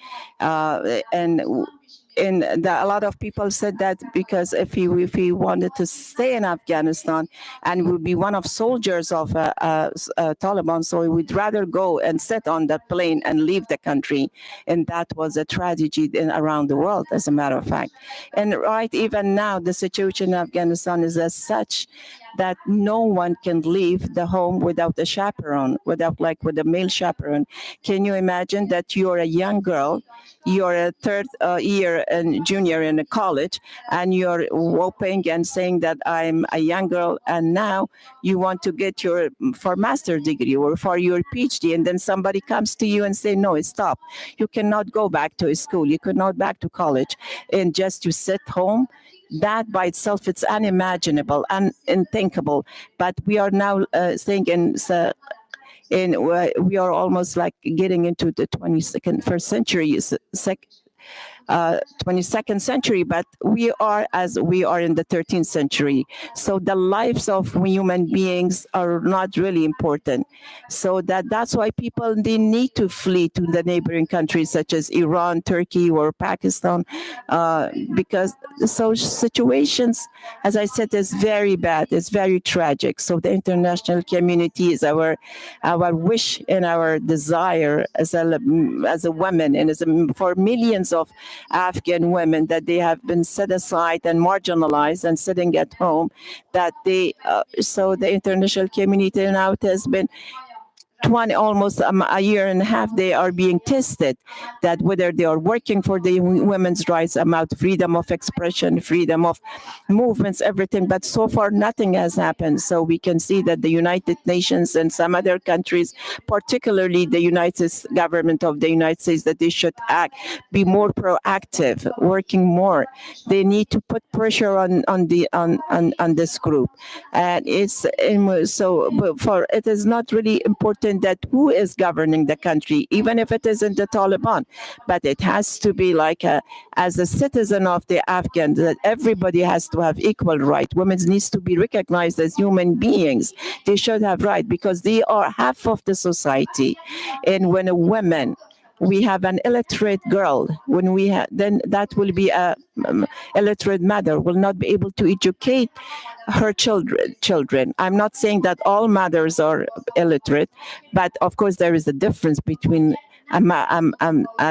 a lot of people said that because if he wanted to stay in Afghanistan and would be one of soldiers of Taliban, so he would rather go and sit on that plane and leave the country. And that was a tragedy around the world, as a matter of fact. And right, even now, the situation in Afghanistan is as such that no one can leave the home without a chaperone, with a male chaperone. Can you imagine that you're a young girl, you're a third year and junior in a college, and you're hoping and saying that I'm a young girl, and now you want to get for master's degree or for your PhD, and then somebody comes to you and say, no, stop. You cannot go back to school. You cannot back to college, and just to sit home. That by itself, it's unimaginable, unthinkable. But we are now thinking, we are almost like getting into the 21st century, 22nd century, but we are in the 13th century. So the lives of human beings are not really important. So that's why people, they need to flee to the neighboring countries such as Iran, Turkey, or Pakistan, because so situations, as I said, is very bad. It's very tragic. So the international community is our wish and our desire as a woman and for millions of Afghan women that they have been set aside and marginalized and sitting at home, that so the international community now has been almost a year and a half, they are being tested that whether they are working for the women's rights, about freedom of expression, freedom of movements, everything. But so far, nothing has happened. So we can see that the United Nations and some other countries, particularly the United government of the United States, that they should be more proactive, working more. They need to put pressure on this group, and it's so for it is not really important that who is governing the country, even if it isn't the Taliban, but it has to be like as a citizen of the Afghan, that everybody has to have equal right. Women needs to be recognized as human beings. They should have right because they are half of the society, and when a woman we have an illiterate girl, when we have, then that will be a illiterate mother will not be able to educate her children. I'm not saying that all mothers are illiterate, but of course there is a difference between a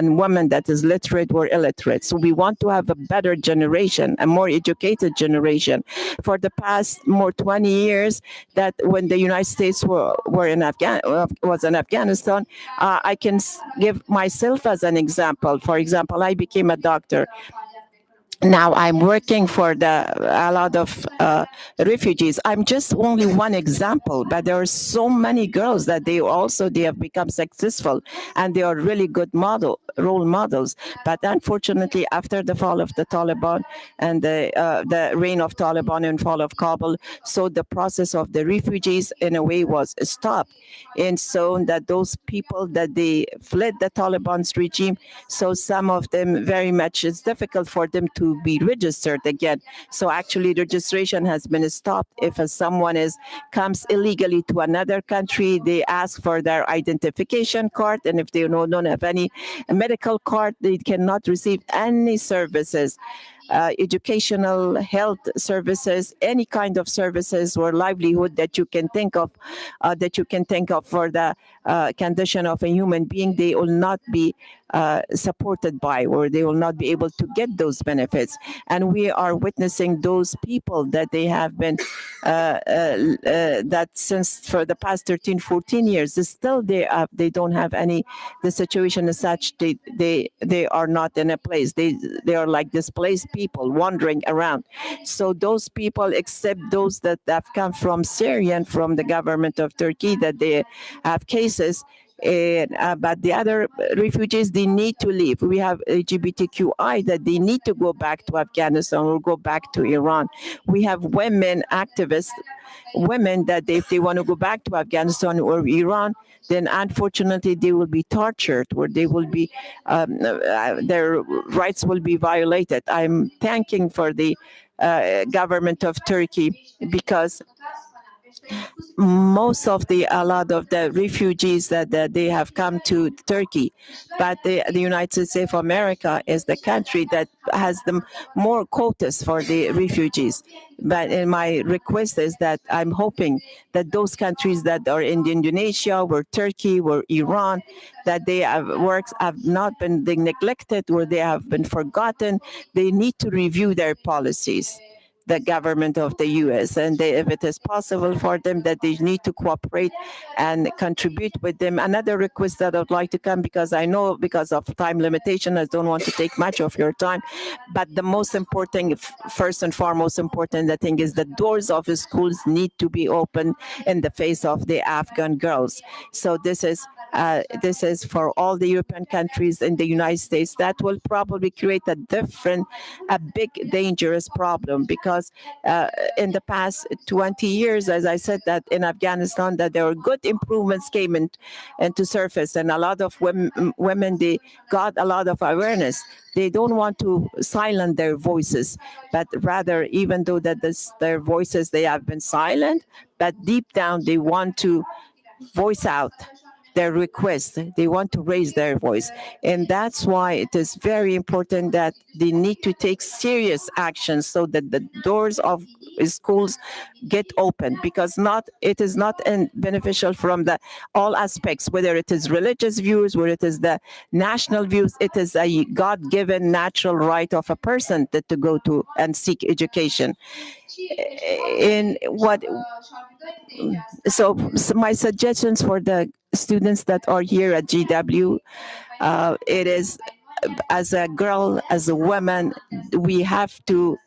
woman that is literate or illiterate. So we want to have a better generation, a more educated generation. For the past more 20 years, that when the United States were in Afghanistan, I can give myself as an example. For example, I became a doctor. Now I'm working for a lot of refugees. I'm just only one example, but there are so many girls that they have become successful, and they are really good role models. But unfortunately, after the fall of the Taliban and the reign of Taliban and fall of Kabul, so the process of the refugees in a way was stopped, and so that those people that they fled the Taliban's regime, so some of them very much it's difficult for them to be registered again. So actually registration has been stopped. If someone comes illegally to another country, they ask for their identification card, and if they don't have any medical card, they cannot receive any services. Educational, health services, any kind of services or livelihood that you can think of, for the condition of a human being, they will not be supported by, or they will not be able to get those benefits. And we are witnessing those people that they have been, that since for the past 13, 14 years, still they don't have any, the situation is such, they are not in a place. They are like displaced people wandering around. So those people, except those that have come from Syria and from the government of Turkey, that they have cases, but the other refugees, they need to leave. We have LGBTQI that they need to go back to Afghanistan or go back to Iran. We have women activists, women that if they want to go back to Afghanistan or Iran, then unfortunately they will be tortured, or they will be, their rights will be violated. I'm thanking for the government of Turkey, because a lot of the refugees that they have come to Turkey, but the United States of America is the country that has the more quotas for the refugees. But my request is that I'm hoping that those countries that are in Indonesia, or Turkey, or Iran, that they have not been neglected, or they have been forgotten. They need to review their policies, the government of the U.S. And if it is possible for them, that they need to cooperate and contribute with them. Another request that I'd like to come, because I know because of time limitation, I don't want to take much of your time, but the most important, first and foremost important, the thing is the doors of the schools need to be open in the face of the Afghan girls. So this is for all the European countries and the United States. That will probably create a big, dangerous problem, because in the past 20 years, as I said, that in Afghanistan, that there were good improvements came into surface, and a lot of women, they got a lot of awareness. They don't want to silence their voices, but rather, even though that their voices, they have been silent, but deep down, they want to voice out their request. They want to raise their voice. And that's why it is very important that they need to take serious action, so that the doors of schools get open, because it is not beneficial from all aspects, whether it is religious views, whether it is the national views. It is a God-given natural right of a person to go to and seek education. in what so my suggestions for the students that are here at GW, it is, as a girl, as a woman, we have to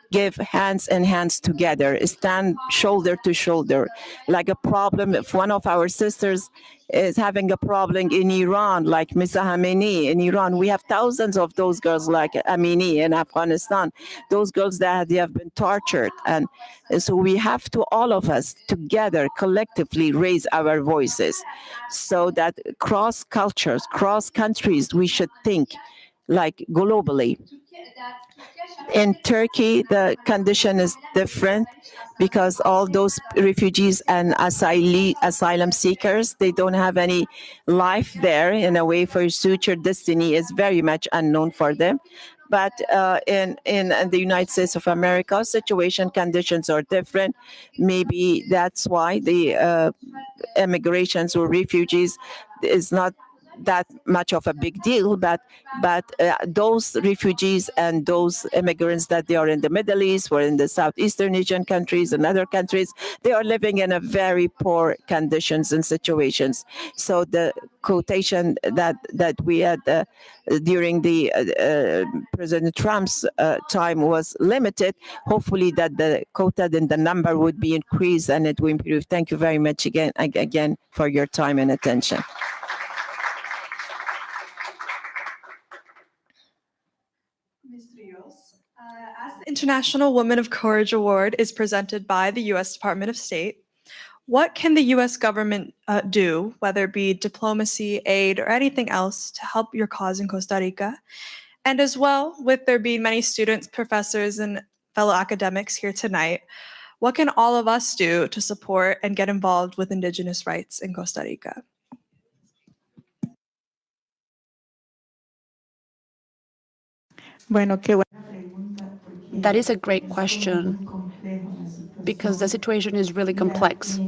give hands and hands together, stand shoulder to shoulder. Like a problem, if one of our sisters is having a problem in Iran, like Misa Hamini in Iran, we have thousands of those girls like Amini in Afghanistan, those girls that they have been tortured. And so we have to, all of us together, collectively raise our voices so that cross cultures, cross countries, we should think like globally. In Turkey, the condition is different because all those refugees and asylum seekers, they don't have any life there. In a way, for future destiny is very much unknown for them. But in the United States of America, situation conditions are different. Maybe that's why the immigrations or refugees is not that much of a big deal, but those refugees and those immigrants that they are in the Middle East or in the Southeastern Asian countries and other countries, they are living in a very poor conditions and situations. So the quotation that we had during the President Trump's time was limited. Hopefully that the quota and the number would be increased and it will improve. Thank you very much again for your time and attention. As the International Women of Courage Award is presented by the U.S. Department of State, what can the U.S. government do, whether it be diplomacy, aid, or anything else, to help your cause in Costa Rica? And as well, with there being many students, professors, and fellow academics here tonight, what can all of us do to support and get involved with Indigenous rights in Costa Rica? Bueno, qué bueno. That is a great question because the situation is really complex.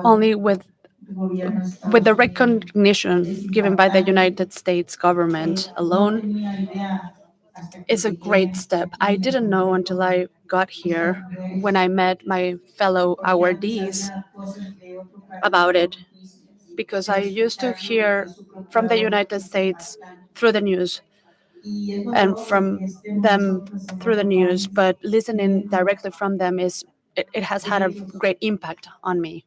Only with the recognition given by the United States government alone is a great step. I didn't know until I got here when I met my fellow awardees about it, because I used to hear from the United States through the news and from them through the news, but listening directly from them it has had a great impact on me.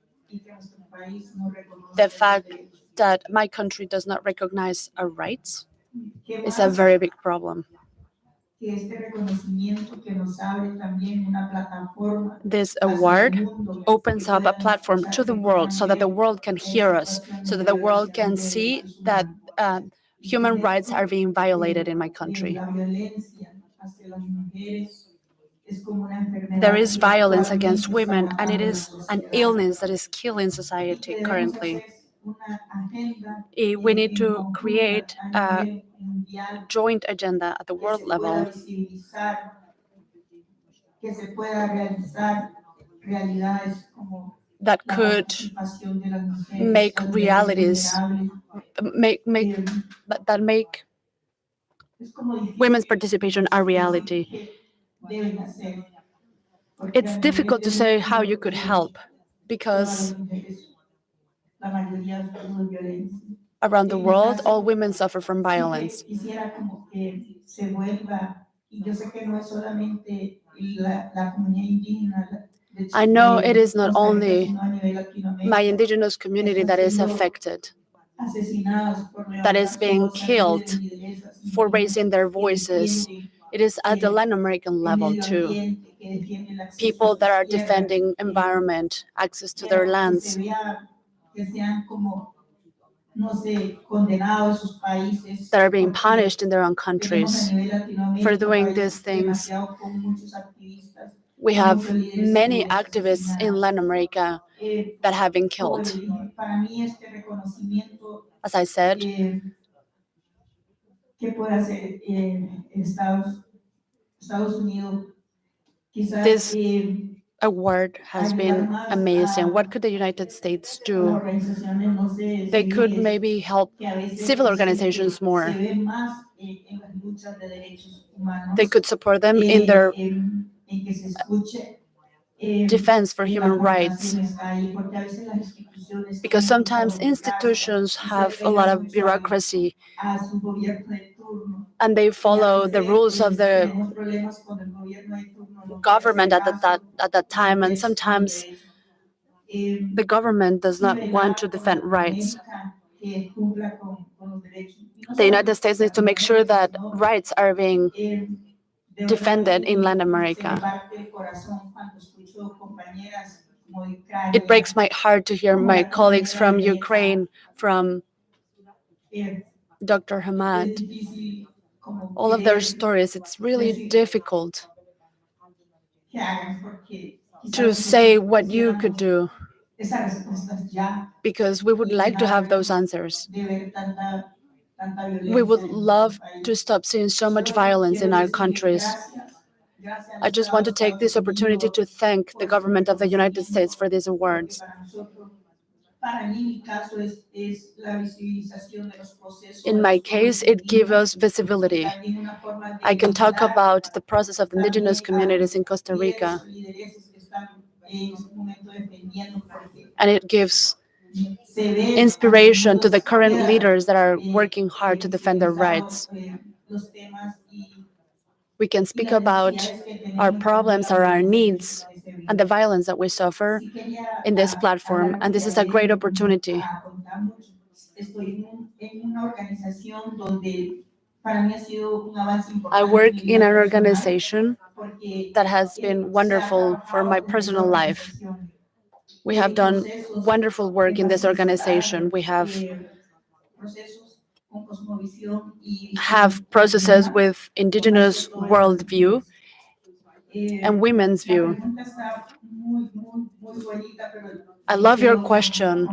The fact that my country does not recognize our rights is a very big problem. This award opens up a platform to the world so that the world can hear us, so that the world can see that human rights are being violated in my country. There is violence against women, and it is an illness that is killing society currently. We need to create a joint agenda at the world level that could make realities, make women's participation a reality. It's difficult to say how you could help because around the world, all women suffer from violence. I know it is not only my indigenous community that is affected, that is being killed for raising their voices. It is at the Latin American level too. People that are defending environment, access to their lands, that are being punished in their own countries for doing these things. We have many activists in Latin America that have been killed. As I said, this award has been amazing. What could the United States do? They could maybe help civil organizations more. They could support them in their defense for human rights. Because sometimes institutions have a lot of bureaucracy and they follow the rules of the government at that time, and sometimes the government does not want to defend rights. The United States needs to make sure that rights are being defended in Latin America. It breaks my heart to hear my colleagues from Ukraine, from Dr. Hamad, all of their stories. It's really difficult to say what you could do, because we would like to have those answers. We would love to stop seeing so much violence in our countries. I just want to take this opportunity to thank the government of the United States for these awards. In my case, it gives us visibility. I can talk about the process of the indigenous communities in Costa Rica, and it gives inspiration to the current leaders that are working hard to defend their rights. We can speak about our problems or our needs and the violence that we suffer in this platform, and this is a great opportunity. I work in an organization that has been wonderful for my personal life. We have done wonderful work in this organization. We have processes with indigenous worldview and women's view. I love your question.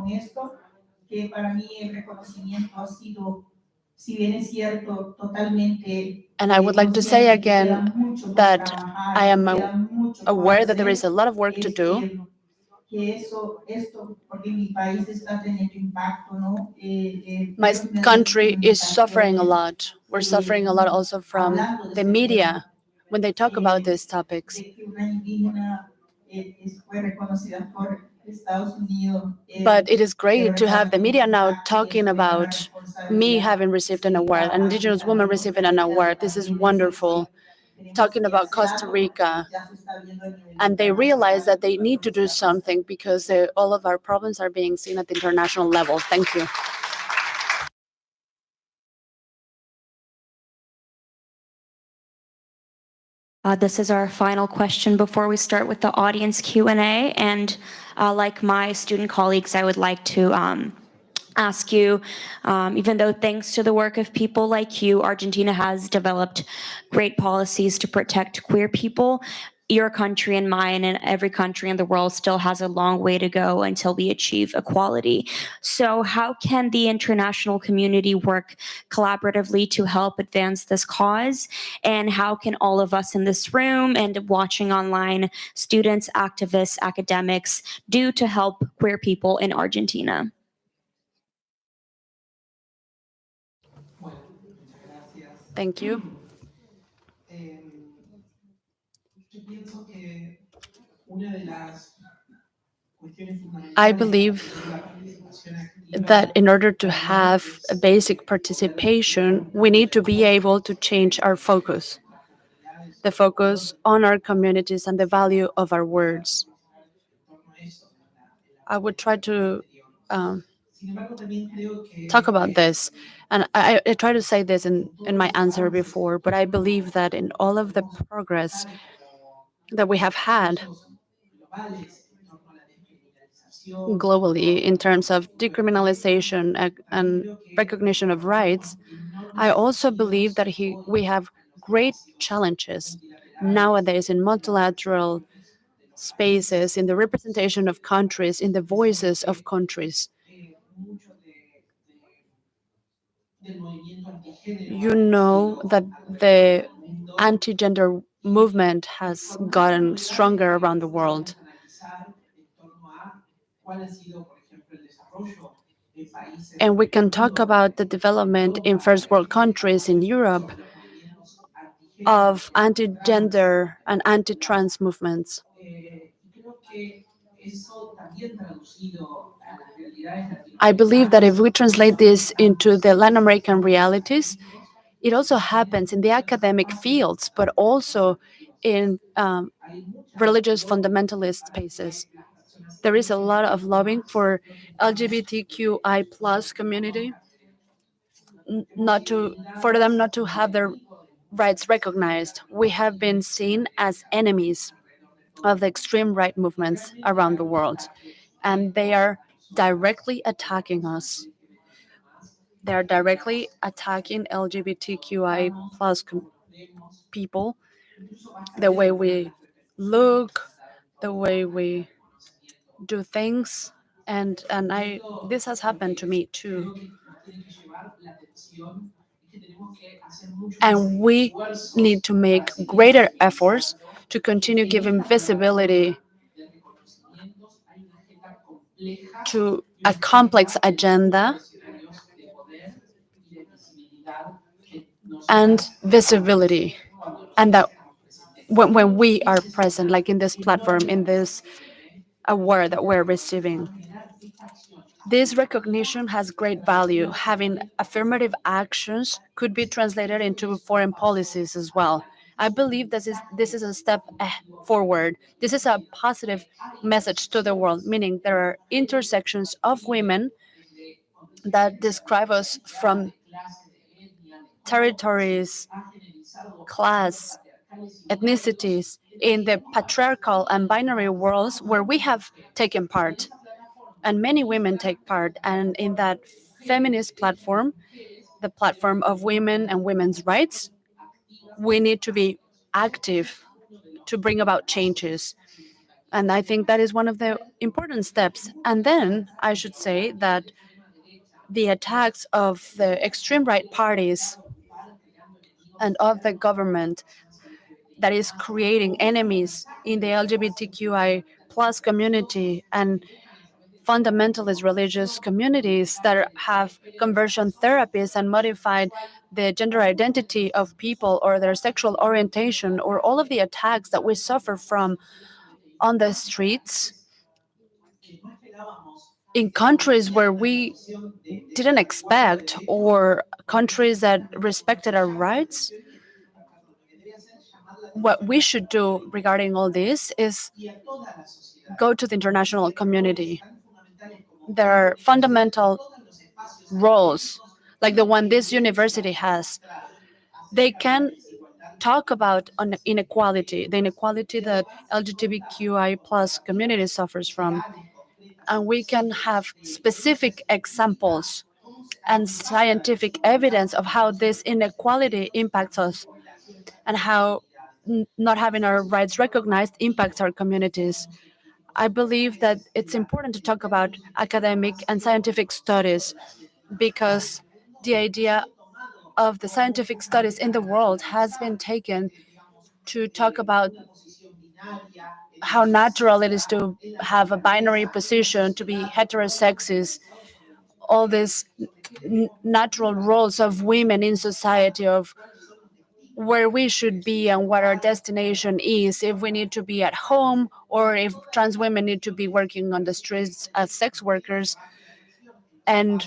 And I would like to say again that I am aware that there is a lot of work to do. My country is suffering a lot. We're suffering a lot also from the media when they talk about these topics. But it is great to have the media now talking about me having received an award, an indigenous woman receiving an award. This is wonderful. Talking about Costa Rica. And they realize that they need to do something because all of our problems are being seen at the international level. Thank you. This is our final question before we start with the audience Q&A. And like my student colleagues, I would like to ask you, even though thanks to the work of people like you, Argentina has developed great policies to protect queer people, your country and mine and every country in the world still has a long way to go until we achieve equality. So how can the international community work collaboratively to help advance this cause? And how can all of us in this room and watching online, students, activists, academics, do to help queer people in Argentina? Thank you. I believe that in order to have a basic participation, we need to be able to change our focus, the focus on our communities and the value of our words. I would try to talk about this, and I try to say this in my answer before, but I believe that in all of the progress that we have had globally in terms of decriminalization and recognition of rights, I also believe that we have great challenges nowadays in multilateral spaces, in the representation of countries, in the voices of countries. You know that the anti-gender movement has gotten stronger around the world. And we can talk about the development in first world countries in Europe of anti-gender and anti-trans movements. I believe that if we translate this into the Latin American realities, it also happens in the academic fields, but also in religious fundamentalist spaces. There is a lot of lobbying for LGBTQI plus community, for them not to have their rights recognized. We have been seen as enemies of the extreme right movements around the world, and they are directly attacking us. They are directly attacking LGBTQI plus people, the way we look, the way we do things, and this has happened to me too. And we need to make greater efforts to continue giving visibility to a complex agenda and visibility. And that when we are present, like in this platform, in this award that we're receiving, this recognition has great value. Having affirmative actions could be translated into foreign policies as well. I believe this is a step forward. This is a positive message to the world, meaning there are intersections of women that describe us from territories, class, ethnicities in the patriarchal and binary worlds where we have taken part, and many women take part. And in that feminist platform, the platform of women and women's rights, we need to be active to bring about changes. And I think that is one of the important steps. And then I should say that the attacks of the extreme right parties and of the government that is creating enemies in the LGBTQI plus community and fundamentalist religious communities that have conversion therapies and modified the gender identity of people or their sexual orientation, or all of the attacks that we suffer from on the streets in countries where we didn't expect, or countries that respected our rights. What we should do regarding all this is go to the international community. There are fundamental roles, like the one this university has. They can talk about inequality, the inequality that LGBTQI plus community suffers from. And we can have specific examples and scientific evidence of how this inequality impacts us and how not having our rights recognized impacts our communities. I believe that it's important to talk about academic and scientific studies, because the idea of the scientific studies in the world has been taken to talk about how natural it is to have a binary position, to be heterosexist, all these natural roles of women in society, of where we should be and what our destination is, if we need to be at home or if trans women need to be working on the streets as sex workers. And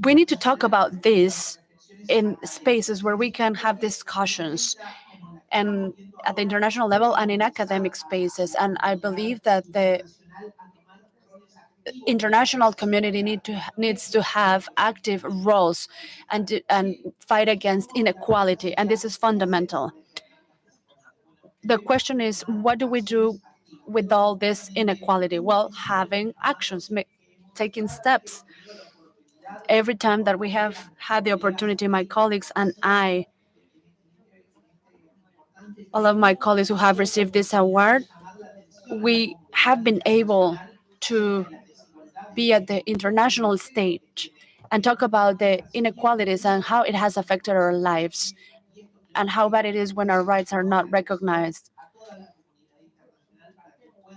we need to talk about this in spaces where we can have discussions, and at the international level and in academic spaces. And I believe that the international community needs to have active roles and fight against inequality, and this is fundamental. The question is, what do we do with all this inequality? Well, having actions, taking steps. Every time that we have had the opportunity, my colleagues and I, all of my colleagues who have received this award, we have been able to be at the international stage and talk about the inequalities and how it has affected our lives. and how bad it is when our rights are not recognized.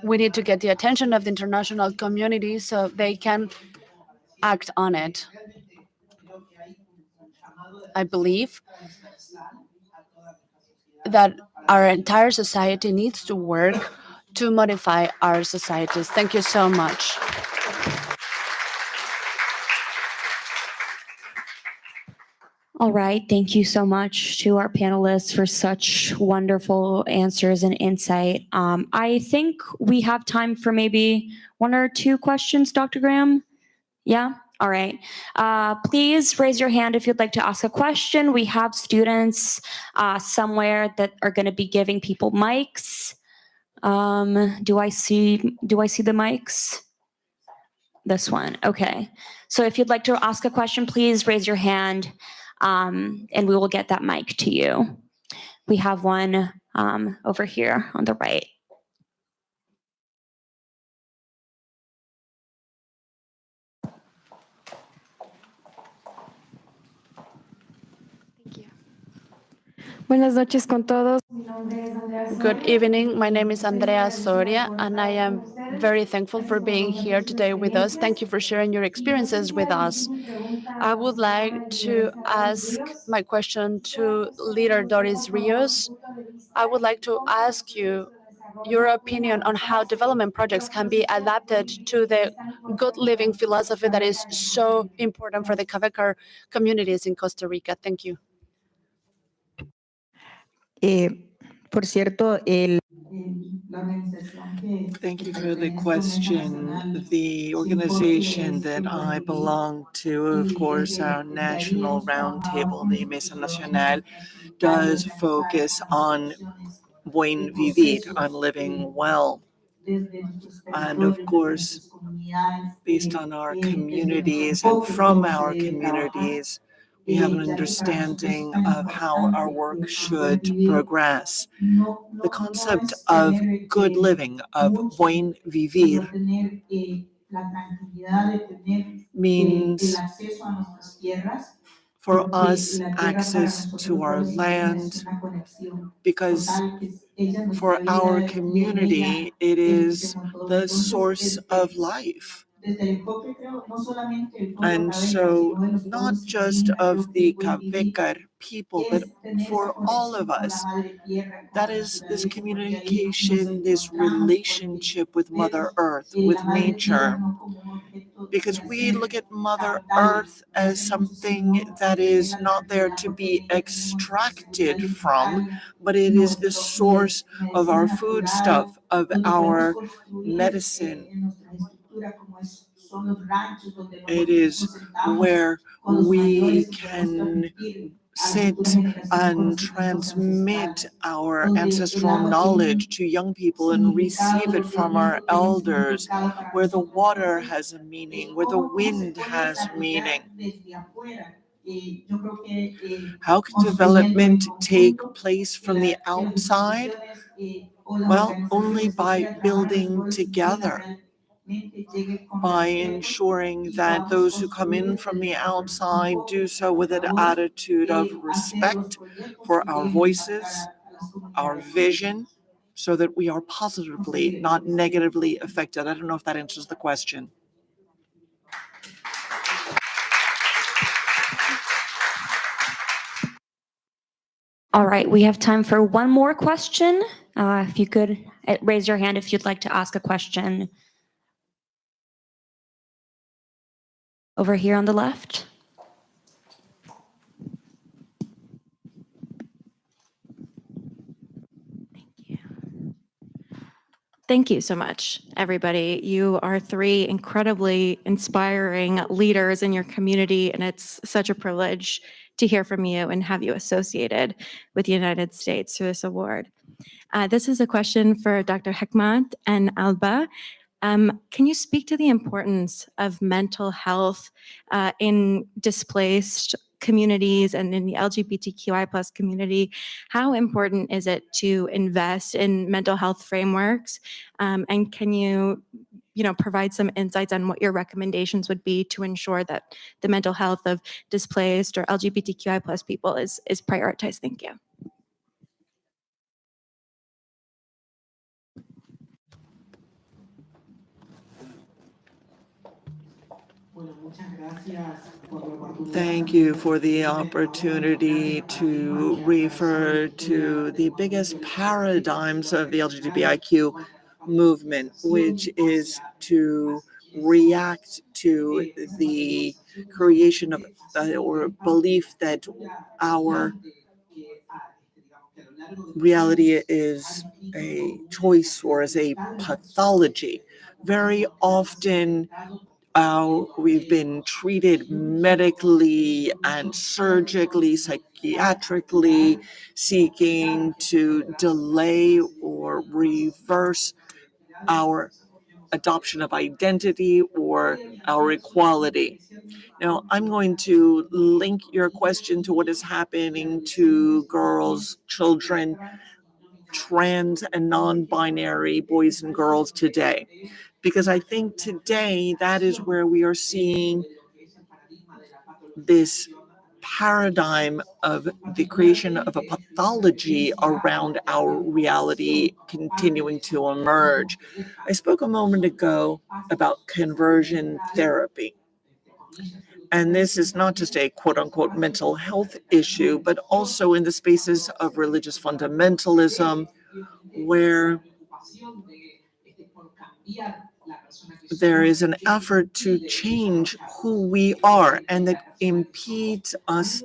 We need to get the attention of the international community so they can act on it. I believe that our entire society needs to work to modify our societies. Thank you so much. All right. Thank you so much to our panelists for such wonderful answers and insight. I think we have time for maybe 1 or 2 questions, Dr. Graham. Yeah? All right. Please raise your hand if you'd like to ask a question. We have students somewhere that are going to be giving people mics. Do I see the mics? This one. Okay. So if you'd like to ask a question, please raise your hand, and we will get that mic to you. We have one over here on the right. Buenas noches con todos. Good evening. My name is Andrea Soria, and I am very thankful for being here today with us. Thank you for sharing your experiences with us. I would like to ask my question to Leader Doris Rios. I would like to ask you your opinion on how development projects can be adapted to the good living philosophy that is so important for the Quebecer communities in Costa Rica. Thank you. Por cierto, Thank you for the question. The organization that I belong to, of course, our national roundtable, the Mesa Nacional, does focus on buen vivir, on living well. And of course, based on our communities and from our communities, we have an understanding of how our work should progress. The concept of good living, of buen vivir, means for us access to our land, because for our community, it is the source of life. And so not just of the Quebecer people, but for all of us, that is this communication, this relationship with Mother Earth, with nature. Because we look at Mother Earth as something that is not there to be extracted from, but it is the source of our foodstuff, of our medicine. It is where we can sit and transmit our ancestral knowledge to young people and receive it from our elders, where the water has a meaning, where the wind has meaning. How can development take place from the outside? Well, only by building together, by ensuring that those who come in from the outside do so with an attitude of respect for our voices, our vision, so that we are positively, not negatively affected. I don't know if that answers the question. All right, we have time for one more question. If you could raise your hand if you'd like to ask a question. Over here on the left. Thank you so much, everybody. You are 3 incredibly inspiring leaders in your community, and it's such a privilege to hear from you and have you associated with the United States through this award. This is a question for Dr. Hekmat and Alba. Can you speak to the importance of mental health in displaced communities and in the LGBTQI+ community? How important is it to invest in mental health frameworks? And can you provide some insights on what your recommendations would be to ensure that the mental health of displaced or LGBTQI+ people is prioritized? Thank you. Thank you for the opportunity to refer to the biggest paradigms of the LGBTIQ movement, which is to react to the creation of or belief that our reality is a choice or is a pathology. Very often, we've been treated medically and surgically, psychiatrically, seeking to delay or reverse our adoption of identity or our equality. Now, I'm going to link your question to what is happening to girls, children, trans and non-binary boys and girls today. Because I think today that is where we are seeing this paradigm of the creation of a pathology around our reality continuing to emerge. I spoke a moment ago about conversion therapy. And this is not just a quote unquote mental health issue, but also in the spaces of religious fundamentalism, where there is an effort to change who we are, and that impedes us,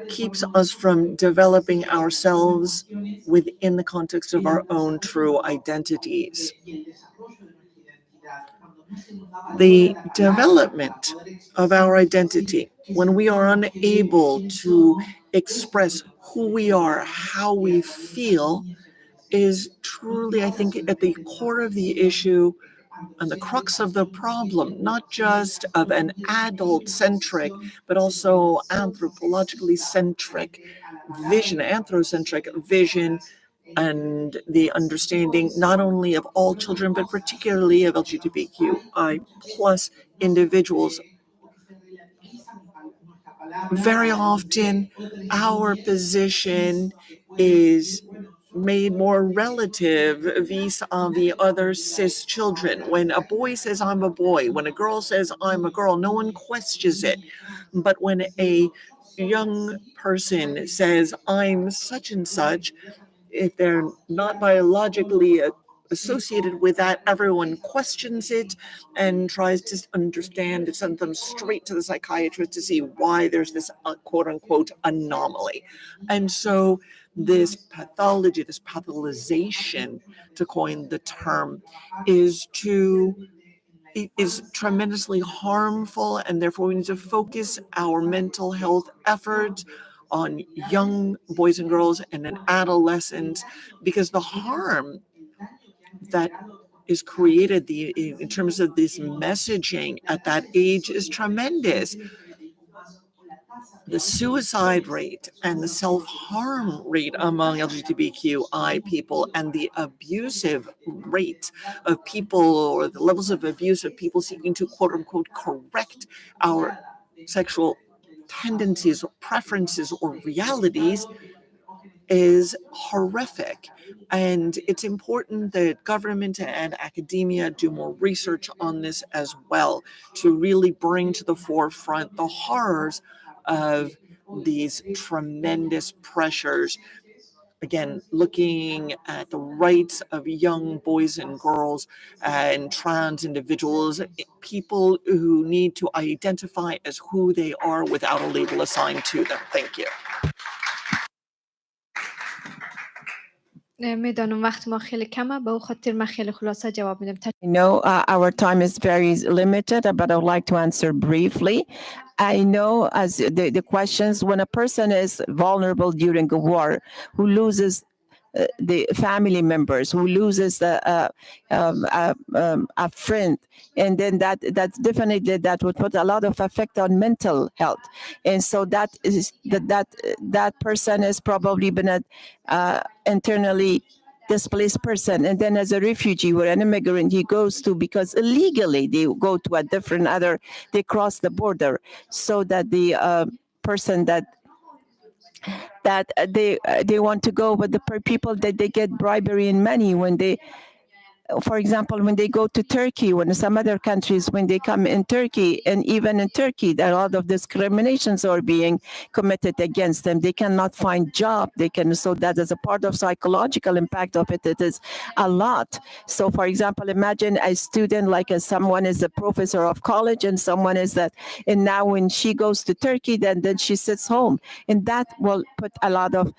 keeps us from developing ourselves within the context of our own true identities. The development of our identity, when we are unable to express who we are, how we feel, is truly, I think, at the core of the issue and the crux of the problem, not just of an adult-centric, but also anthropologically centric vision, anthrocentric vision, and the understanding not only of all children, but particularly of LGBTQI plus individuals. Very often, our position is made more relative vis-a-vis other cis children. When a boy says, I'm a boy, when a girl says, I'm a girl, no one questions it. But when a young person says, I'm such and such, if they're not biologically associated with that, everyone questions it and tries to understand to send them straight to the psychiatrist to see why there's this quote unquote anomaly. And so this pathology, this pathologization, to coin the term, is tremendously harmful, and therefore we need to focus our mental health efforts on young boys and girls and in adolescents, because the harm that is created in terms of this messaging at that age is tremendous. The suicide rate and the self-harm rate among LGBTQI people, and the abusive rate of people, or the levels of abuse of people seeking to quote unquote correct our sexual tendencies or preferences or realities, is horrific. And it's important that government and academia do more research on this as well, to really bring to the forefront the horrors of these tremendous pressures. Again, looking at the rights of young boys and girls and trans individuals, people who need to identify as who they are without a label assigned to them. Thank you. میدانم وقت ما خیلی کمه به خاطر من خیلی خلاصه جواب میدم. I know our time is very limited, but I would like to answer briefly. I know as the questions, when a person is vulnerable during a war, who loses the family members, who loses a friend, and then that definitely that would put a lot of effect on mental health, and so that is that person is probably been a internally displaced person, and then as a refugee or an immigrant he goes to, because illegally they go to a different they cross the border, so that the person that they want to go with the people that they get bribery and money when they for example, when they go to Turkey, when some other countries, when they come in Turkey, and even in Turkey, there are a lot of discriminations are being committed against them. They cannot find job. So that is a part of psychological impact of it. It is a lot. So, for example, imagine a student like someone is a professor of college, and someone is that, and now when she goes to Turkey, then she sits home, and that will put a lot of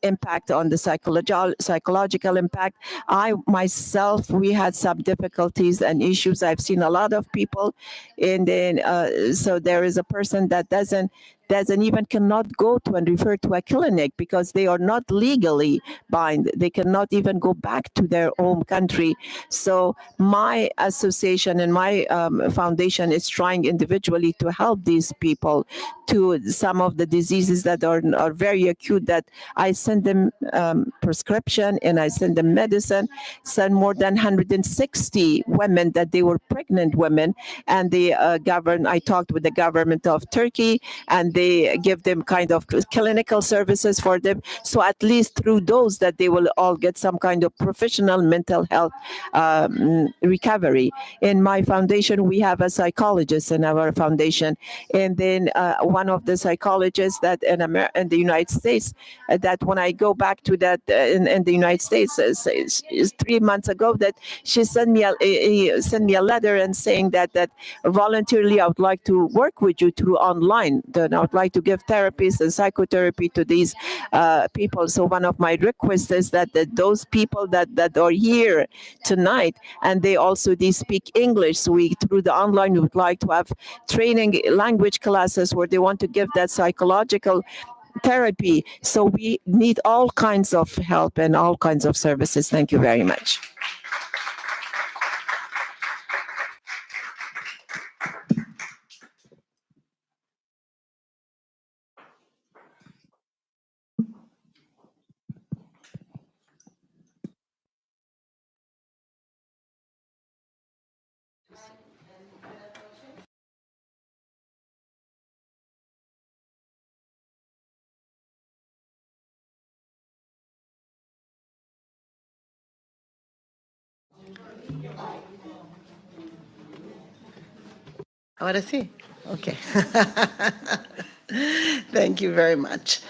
impact on the psychological impact. I myself, we had some difficulties and issues. I've seen a lot of people, and then so there is a person that doesn't even cannot go to and refer to a clinic because they are not legally bound. They cannot even go back to their home country. So my association and my foundation is trying individually to help these people to some of the diseases that are very acute, that I send them prescription and I send them medicine. Send more than 160 women that they were pregnant women, and the I talked with the government of Turkey, and they give them kind of clinical services for them. So at least through those that they will all get some kind of professional mental health recovery. In my foundation, we have a psychologist in our foundation, and then one of the psychologists that in the United States, that when I go back to that in the United States, is 3 months ago, that she sent me a letter and saying that voluntarily I would like to work with you through online. Then I would like to give therapies and psychotherapy to these people. So one of my requests is that those people that are here tonight, and they speak English, so through the online we would like to have training language classes where they want to give that psychological therapy. So we need all kinds of help and all kinds of services. Thank you very much. Ahora sí. Okay. Thank you very much.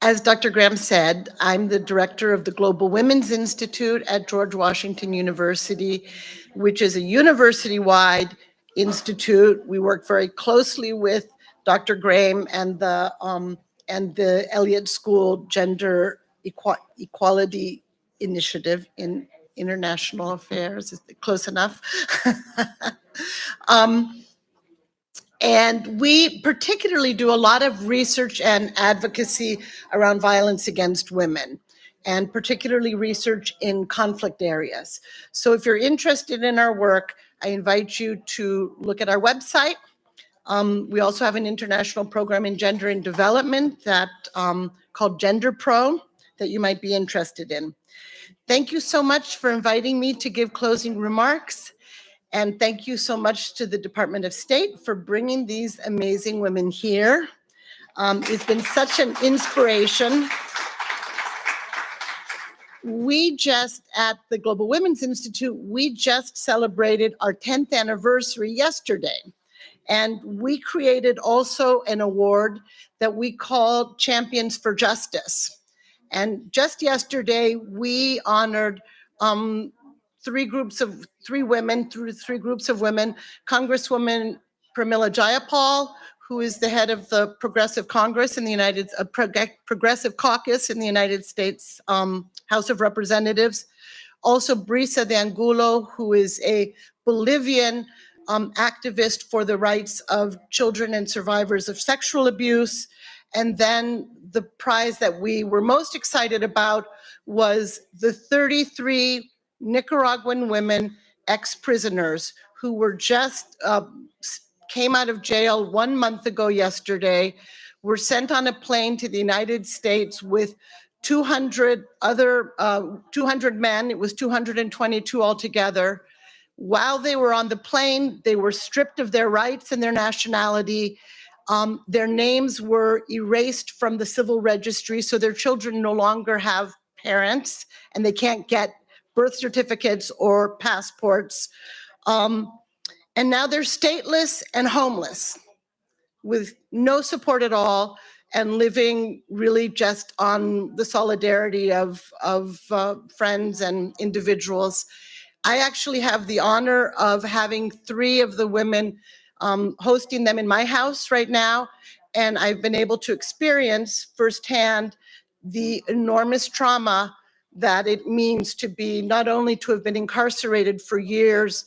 As Dr. Graham said, I'm the director of the Global Women's Institute at George Washington University, which is a university-wide institute. We work very closely with Dr. Graham and the Elliott School Gender Equality Initiative in International Affairs. Is it close enough? And we particularly do a lot of research and advocacy around violence against women, and particularly research in conflict areas. So if you're interested in our work, I invite you to look at our website. We also have an international program in gender and development that called Gender Pro that you might be interested in. Thank you so much for inviting me to give closing remarks. And thank you so much to the Department of State for bringing these amazing women here. It's been such an inspiration. We just, at the Global Women's Institute, we just celebrated our 10th anniversary yesterday. And we created also an award that we called Champions for Justice. And just yesterday, we honored three groups of women, Congresswoman Pramila Jayapal, who is the head of the Progressive Congress in the Progressive Caucus in the United States House of Representatives. Also Brisa de Angulo, who is a Bolivian activist for the rights of children and survivors of sexual abuse. And then the prize that we were most excited about was the 33 Nicaraguan women, ex-prisoners, who were just came out of jail 1 month ago yesterday, were sent on a plane to the United States with 200 men. It was 222 altogether. While they were on the plane, they were stripped of their rights and their nationality. Their names were erased from the civil registry, so their children no longer have parents and they can't get birth certificates or passports. And now they're stateless and homeless with no support at all and living really just on the solidarity of friends and individuals. I actually have the honor of having 3 of the women hosting them in my house right now. And I've been able to experience firsthand the enormous trauma that it means to be not only to have been incarcerated for years,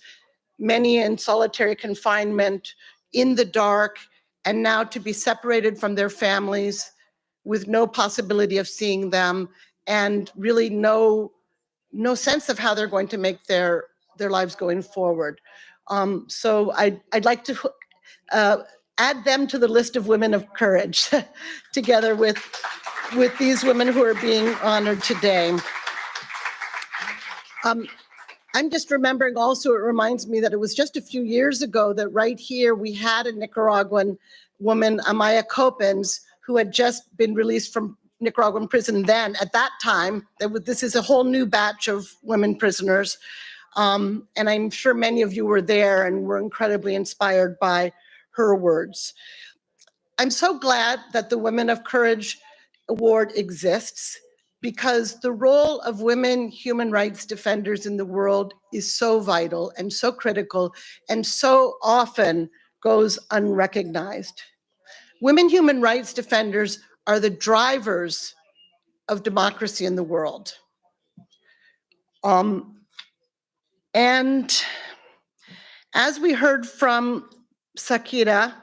many in solitary confinement in the dark, and now to be separated from their families with no possibility of seeing them and really no sense of how they're going to make their lives going forward. So I'd like to add them to the list of women of courage together with these women who are being honored today. I'm just remembering also, it reminds me that it was just a few years ago that right here we had a Nicaraguan woman, Amaya Copens, who had just been released from Nicaraguan prison then. At that time, this is a whole new batch of women prisoners. And I'm sure many of you were there and were incredibly inspired by her words. I'm so glad that the Women of Courage Award exists, because the role of women human rights defenders in the world is so vital and so critical and so often goes unrecognized. Women human rights defenders are the drivers of democracy in the world. And as we heard from Sakira,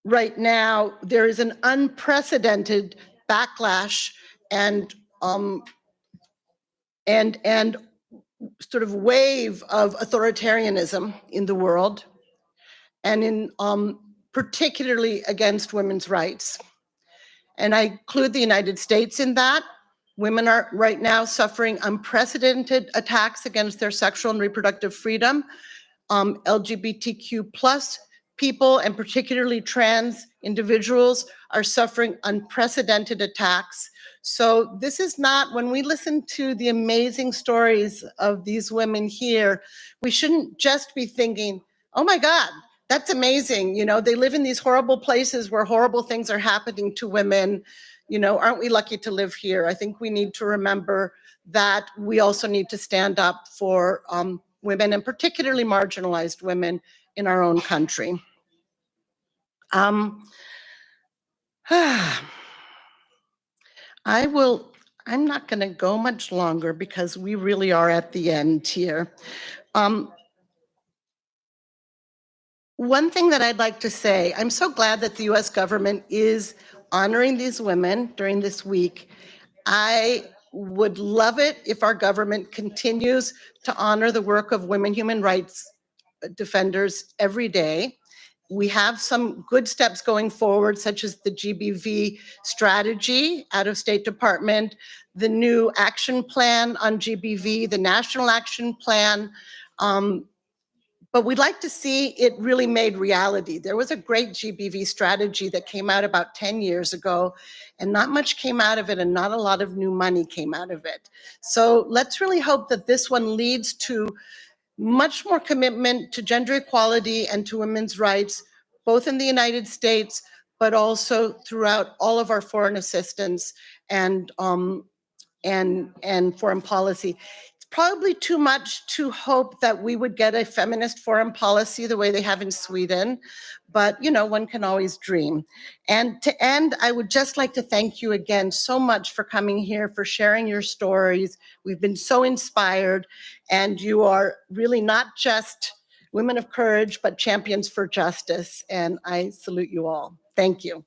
right now there is an unprecedented backlash and sort of wave of authoritarianism in the world, and in particularly against women's rights. And I include the United States in that. Women are right now suffering unprecedented attacks against their sexual and reproductive freedom. LGBTQ plus people, and particularly trans individuals, are suffering unprecedented attacks. So this is not, when we listen to the amazing stories of these women here, we shouldn't just be thinking, oh my God, that's amazing. You know, they live in these horrible places where horrible things are happening to women. You know, aren't we lucky to live here? I think we need to remember that we also need to stand up for women, and particularly marginalized women in our own country. I'm not going to go much longer because we really are at the end here. One thing that I'd like to say, I'm so glad that the US government is honoring these women during this week. I would love it if our government continues to honor the work of women human rights defenders every day. We have some good steps going forward, such as the GBV strategy out of State Department, the new action plan on GBV, the national action plan. But we'd like to see it really made reality. There was a great GBV strategy that came out about 10 years ago, and not much came out of it, and not a lot of new money came out of it. So let's really hope that this one leads to much more commitment to gender equality and to women's rights, both in the United States, but also throughout all of our foreign assistance and foreign policy. It's probably too much to hope that we would get a feminist foreign policy the way they have in Sweden, but you know, one can always dream. And to end, I would just like to thank you again so much for coming here, for sharing your stories. We've been so inspired, and you are really not just women of courage, but champions for justice. And I salute you all. Thank you.